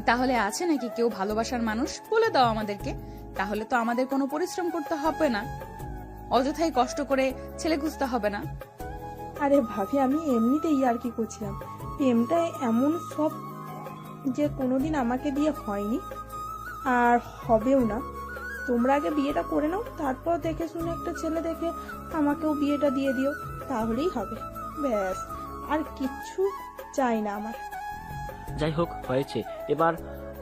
তাহলে আছে নাকি কেউ ভালোবাসার মানুষ? বলে দাও আমাদেরকে, তাহলে তো আমাদের কোনো পরিশ্রম করতে হবে না, অযথাই কষ্ট করে ছেলে খুঁজতে হবে না। আরে ভাবি, আমি এমনিতেই আর কি করছিলাম। প্রেমটা এমন সব যে কোনোদিন আমাকে দিয়ে হয়নি আর হবেও না। তোমরা আগে বিয়েটা করে নাও, তারপর দেখে শুনে একটা ছেলে দেখে আমাকেও বিয়েটা দিয়ে দিও, তাহলেই হবে। ব্যাস, আর কিচ্ছু চাই না আমার। যাই হোক, হয়েছে, এবার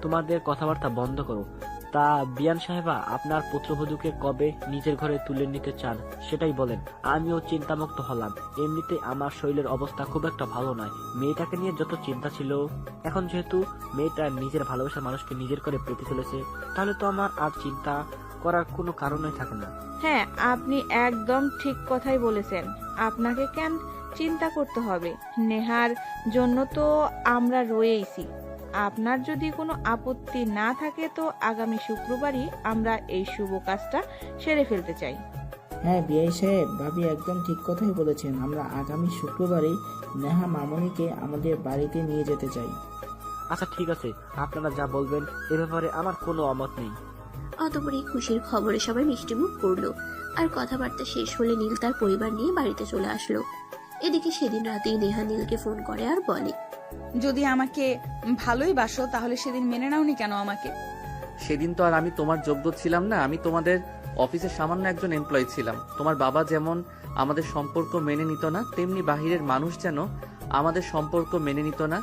তোমাদের কথাবার্তা বন্ধ করো। তা বিয়ান সাহেবা, আপনার পুত্রবধূকে কবে নিজের ঘরে তুলে নিতে চান সেটাই বলেন। আমিও চিন্তামুক্ত হলাম। এমনিতে আমার শরীরের অবস্থা খুব একটা ভালো নয়। মেয়েটাকে নিয়ে যত চিন্তা ছিল, এখন যেহেতু মেয়েটা নিজের ভালোবাসার মানুষকে নিজের করে পেতে চলেছে, তাহলে তো আমার আর চিন্তা করার কোনো কারণই থাকে না। হ্যাঁ, আপনি একদম ঠিক কথাই বলেছেন। আপনাকে কেন চিন্তা করতে হবে? নেহার জন্য তো আমরা রয়েইছি। আপনার যদি কোনো আপত্তি না থাকে তো আগামী শুক্রবারই আমরা এই শুভ কাজটা সেরে ফেলতে চাই। হ্যাঁ বিআই সাহেব, ভাবি একদম ঠিক কথাই বলেছেন। আমরা আগামী শুক্রবারই নেহা মামনিকে আমাদের বাড়িতে নিয়ে যেতে চাই। আচ্ছা ঠিক আছে, আপনারা যা বলবেন এ ব্যাপারে আমার কোনো অমত নেই। অতপর এই খুশির খবরে সবাই মিষ্টি মুখ করলো। আর কথাবার্তা শেষ হলে নীল তার পরিবার নিয়ে বাড়িতে চলে আসলো। এদিকে সেদিন রাতেই নেহা নীলকে ফোন করে আর বলে, যদি আমাকে ভালোই বাসো তাহলে সেদিন মেনে নাওনি কেন আমাকে? সেদিন তো আর আমি তোমার যোগ্য ছিলাম না। আমি তোমাদের অফিসে সামান্য একজন এমপ্লয়ি ছিলাম। তোমার বাবা যেমন আমাদের সম্পর্ক মেনে নিত না, তেমনি বাহিরের মানুষ যেন আমাদের সম্পর্ক মেনে নিত না।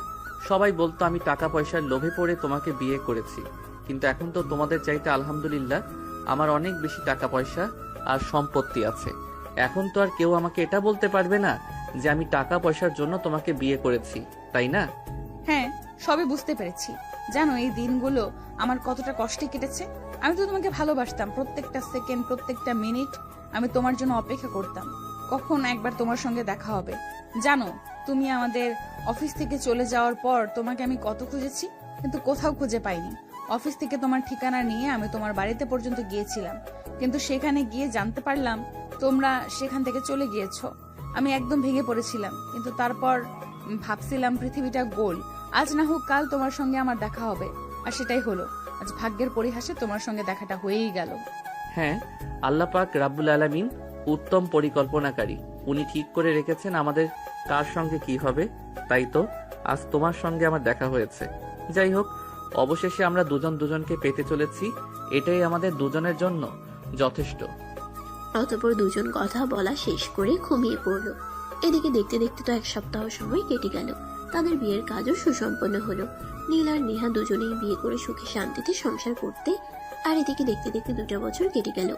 সবাই বলতো আমি টাকা পয়সার লোভে পড়ে তোমাকে বিয়ে করেছি, কিন্তু এখন তো তোমাদের চাইতে আলহামদুলিল্লাহ আমার অনেক বেশি টাকা পয়সা আর সম্পত্তি আছে। এখন তো আর কেউ আমাকে এটা বলতে পারবে না যে আমি টাকা পয়সার জন্য তোমাকে বিয়ে করেছি, তাই না? হ্যাঁ, সবই বুঝতে পেরেছি। জানো এই দিনগুলো আমার কতটা কষ্টে কেটেছে। আমি তো তোমাকে ভালোবাসতাম, প্রত্যেকটা সেকেন্ড প্রত্যেকটা মিনিট আমি তোমার জন্য অপেক্ষা করতাম কখন একবার তোমার সঙ্গে দেখা হবে। জানো তুমি আমাদের অফিস থেকে চলে যাওয়ার পর তোমাকে আমি কত খুঁজেছি, কিন্তু কোথাও খুঁজে পাইনি। অফিস থেকে তোমার ঠিকানা নিয়ে আমি তোমার বাড়িতে পর্যন্ত গিয়েছিলাম, কিন্তু সেখানে গিয়ে জানতে পারলাম তোমরা সেখান থেকে চলে গিয়েছো। আমি একদম ভেঙে পড়েছিলাম, কিন্তু তারপর ভাবছিলাম পৃথিবীটা গোল, আজ না হোক কাল তোমার সঙ্গে আমার দেখা হবে। আর সেটাই হলো, আজ ভাগ্যের পরিহাসে তোমার সঙ্গে দেখাটা হয়েই গেল। হ্যাঁ, আল্লাহ পাক রাব্বুল আলামিন উত্তম পরিকল্পনাকারী। উনি ঠিক করে রেখেছেন আমাদের কার সঙ্গে কি হবে, তাই তো আজ তোমার সঙ্গে আমার দেখা হয়েছে। যাই হোক, অবশেষে আমরা দুজন দুজনকে পেতে চলেছি, এটাই আমাদের দুজনের জন্য যথেষ্ট। অতঃপর দুজন কথা বলা শেষ করে ঘুমিয়ে পড়ল। এদিকে দেখতে দেখতে তো 1 সপ্তাহ সময় কেটে গেল। তাদের বিয়ের কাজও সুসম্পন্ন হলো। নীল আর নেহা দুজনেই বিয়ে করে সুখে শান্তিতে সংসার করতে, আর এদিকে দেখতে দেখতে 2টা বছর কেটে গেল।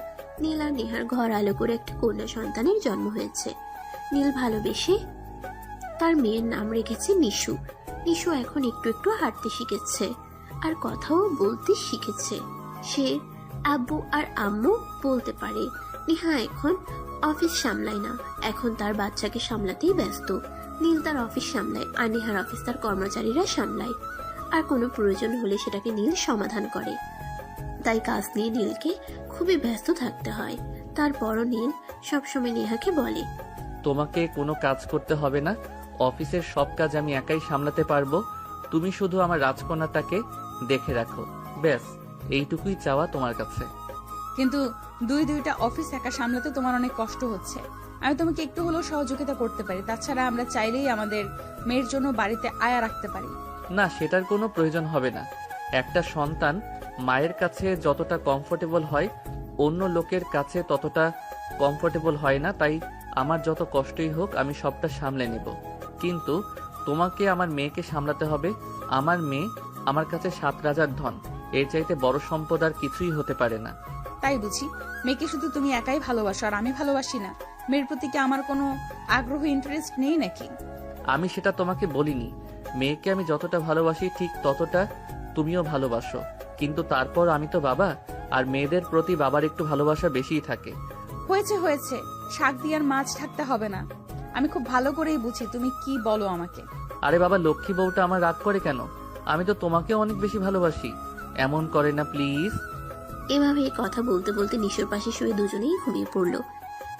নীল আর নেহার ঘর আলো করে একটা কন্যা সন্তানের জন্ম হয়েছে। নীল ভালোবেসে তার মেয়ের নাম রেখেছে নিশু। নিশু এখন একটু একটু হাঁটতে শিখেছে আর কথাও বলতে শিখেছে। সে আব্বু আর আম্মু বলতে পারে। নেহা এখন অফিস সামলায় না, এখন তার বাচ্চাকে সামলাতেই ব্যস্ত। নীল তার অফিস সামলায় আর নেহার অফিস তার কর্মচারীরা সামলায়, আর কোনো প্রয়োজন হলে সেটাকে নীল সমাধান করে। তাই কাজ নিয়ে নীলকে খুবই ব্যস্ত থাকতে হয়। তারপরও নীল সবসময় নেহাকে বলে, তোমাকে কোনো কাজ করতে হবে না, অফিসের সব কাজ আমি একাই সামলাতে পারবো। তুমি শুধু আমার রাজকন্যাটাকে দেখে রাখো, ব্যাস এইটুকুই চাওয়া তোমার কাছে। কিন্তু দুইটা অফিস একা সামলাতে তোমার অনেক কষ্ট হচ্ছে। আমি তোমাকে একটু হলেও সহযোগিতা করতে পারি। তাছাড়া আমরা চাইলেই আমাদের মেয়ের জন্য বাড়িতে আয়া রাখতে পারি। না, সেটার কোনো প্রয়োজন হবে না। একটা সন্তান মায়ের কাছে যতটা কমফোর্টেবল হয় অন্য লোকের কাছে ততটা কমফোর্টেবল হয় না। তাই আমার যত কষ্টই হোক আমি সবটা সামলে নেব, কিন্তু তোমাকে আমার মেয়েকে সামলাতে হবে। আমার মেয়ে আমার কাছে 7 রাজার ধন, এর চাইতে বড় সম্পদ আর কিছুই হতে পারে না। তাই বুঝি মেয়েকে শুধু তুমি একাই ভালোবাসো আর আমি ভালোবাসি না? মেয়ের প্রতি কি আমার কোনো আগ্রহ ইন্টারেস্ট নেই নাকি? আমি সেটা তোমাকে বলিনি। মেয়েকে আমি যতটা ভালোবাসি ঠিক ততটা তুমিও ভালোবাসো, কিন্তু তারপর আমি তো বাবা, আর মেয়েদের প্রতি বাবার একটু ভালোবাসা বেশিই থাকে। হয়েছে হয়েছে, শাক দিয়ে আর মাছ ঢাকতে হবে না। আমি খুব ভালো করেই বুঝি তুমি কি বলো আমাকে। আরে বাবা, লক্ষ্মী বউটা আমার রাগ করে কেন? আমি তো তোমাকে অনেক বেশি ভালোবাসি, এমন করে না প্লিজ। এভাবে কথা বলতে বলতে নিশুর পাশে শুয়ে দুজনেই ঘুমিয়ে পড়ল।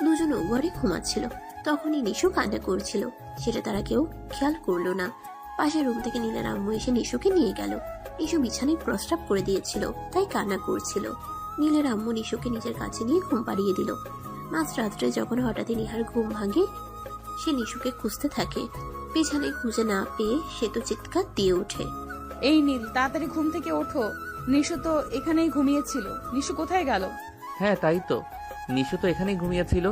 দুজন ঘরে ঘুমাচ্ছিল, তখনই নিশু কান্না করছিল। সেটা তারা কেউ খেয়াল করলো না। পাশের রুম থেকে নীলের আম্মু এসে নিশুকে নিয়ে গেল। নিশু বিছানায় প্রস্রাব করে দিয়েছিল, তাই কান্না করছিল। নীলের আম্মু নিশুকে নিজের কাছে নিয়ে ঘুম পাড়িয়ে দিল। মাঝরাত্রে যখন হঠাৎই নিহার ঘুম ভাঙে, সে নিশুকে খুঁজতে থাকে। বিছানায় খুঁজে না পেয়ে সে তো চিৎকার দিয়ে ওঠে, এই নীল, তাড়াতাড়ি ঘুম থেকে ওঠো। নিশু তো এখানেই ঘুমিয়েছিল। নিশু কোথায় গেল? হ্যাঁ তাই তো, নিশু তো এখানেই ঘুমিয়েছিল।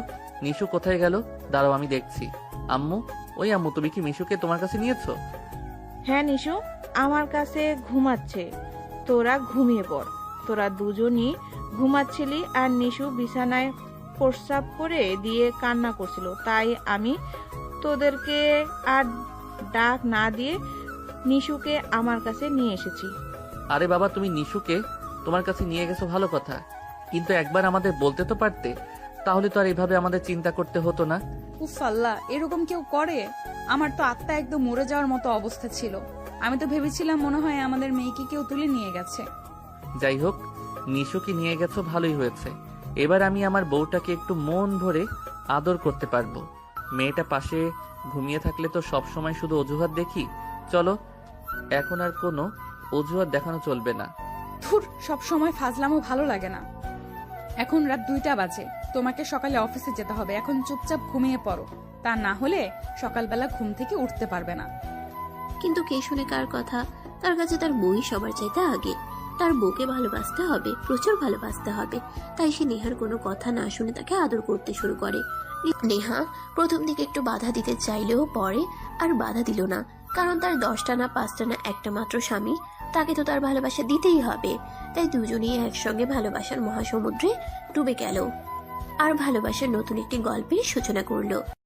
নিশু কোথায় গেল? দাঁড়াও আমি দেখছি। আম্মু, ওই আম্মু, তুমি কি মিশুকে তোমার কাছে নিয়েছো? হ্যাঁ নিশু আমার কাছে ঘুমাচ্ছে, তোরা ঘুমিয়ে পড়। তোরা দুজনই ঘুমাচ্ছিলি আর নিশু বিছানায় প্রস্রাব করে দিয়ে কান্না করছিল, তাই আমি তোদেরকে আর ডাক না দিয়ে নিশুকে আমার কাছে নিয়ে এসেছি। আরে বাবা, তুমি নিশুকে তোমার কাছে নিয়ে গেছো ভালো কথা, কিন্তু একবার আমাদের বলতে তো পারতে, তাহলে তো আর এভাবে আমাদের চিন্তা করতে হতো না। উফ আল্লাহ, এরকম কেউ করে? আমার তো আত্মা একদম মরে যাওয়ার মতো অবস্থা ছিল। আমি তো ভেবেছিলাম মনে হয় আমাদের মেয়েকে কেউ তুলে নিয়ে গেছে। যাই হোক, নিশুকে নিয়ে গেছো ভালোই হয়েছে। এবার আমি আমার বউটাকে একটু মন ভরে আদর করতে পারবো। মেয়েটা পাশে ঘুমিয়ে থাকলে তো সব সময় শুধু অজুহাত দেখি। চলো, এখন আর কোনো অজুহাত দেখানো চলবে না। ধুর, সব সময় ফাজলামও ভালো লাগে না। এখন রাত 2টা বাজে, তোমাকে সকালে অফিসে যেতে হবে। এখন চুপচাপ ঘুমিয়ে পড়ো, তা না হলে সকালবেলা ঘুম থেকে উঠতে পারবে না। কিন্তু কে শুনে কার কথা? তার কাছে তার বই সবার চাইতে আগে। তার বউকে ভালোবাসতে হবে, প্রচুর ভালোবাসতে হবে। তাই সে নেহার কোনো কথা না শুনে তাকে আদর করতে শুরু করে। নেহা প্রথম দিকে একটু বাধা দিতে চাইলেও পরে আর বাধা দিল না। কারণ তার 10টা না 5টা না একটা মাত্র স্বামী, তাকে তো তার ভালোবাসা দিতেই হবে। তাই দুজনেই একসঙ্গে ভালোবাসার মহাসমুদ্রে ডুবে গেল আর ভালোবাসার নতুন একটি গল্পের সূচনা করলো।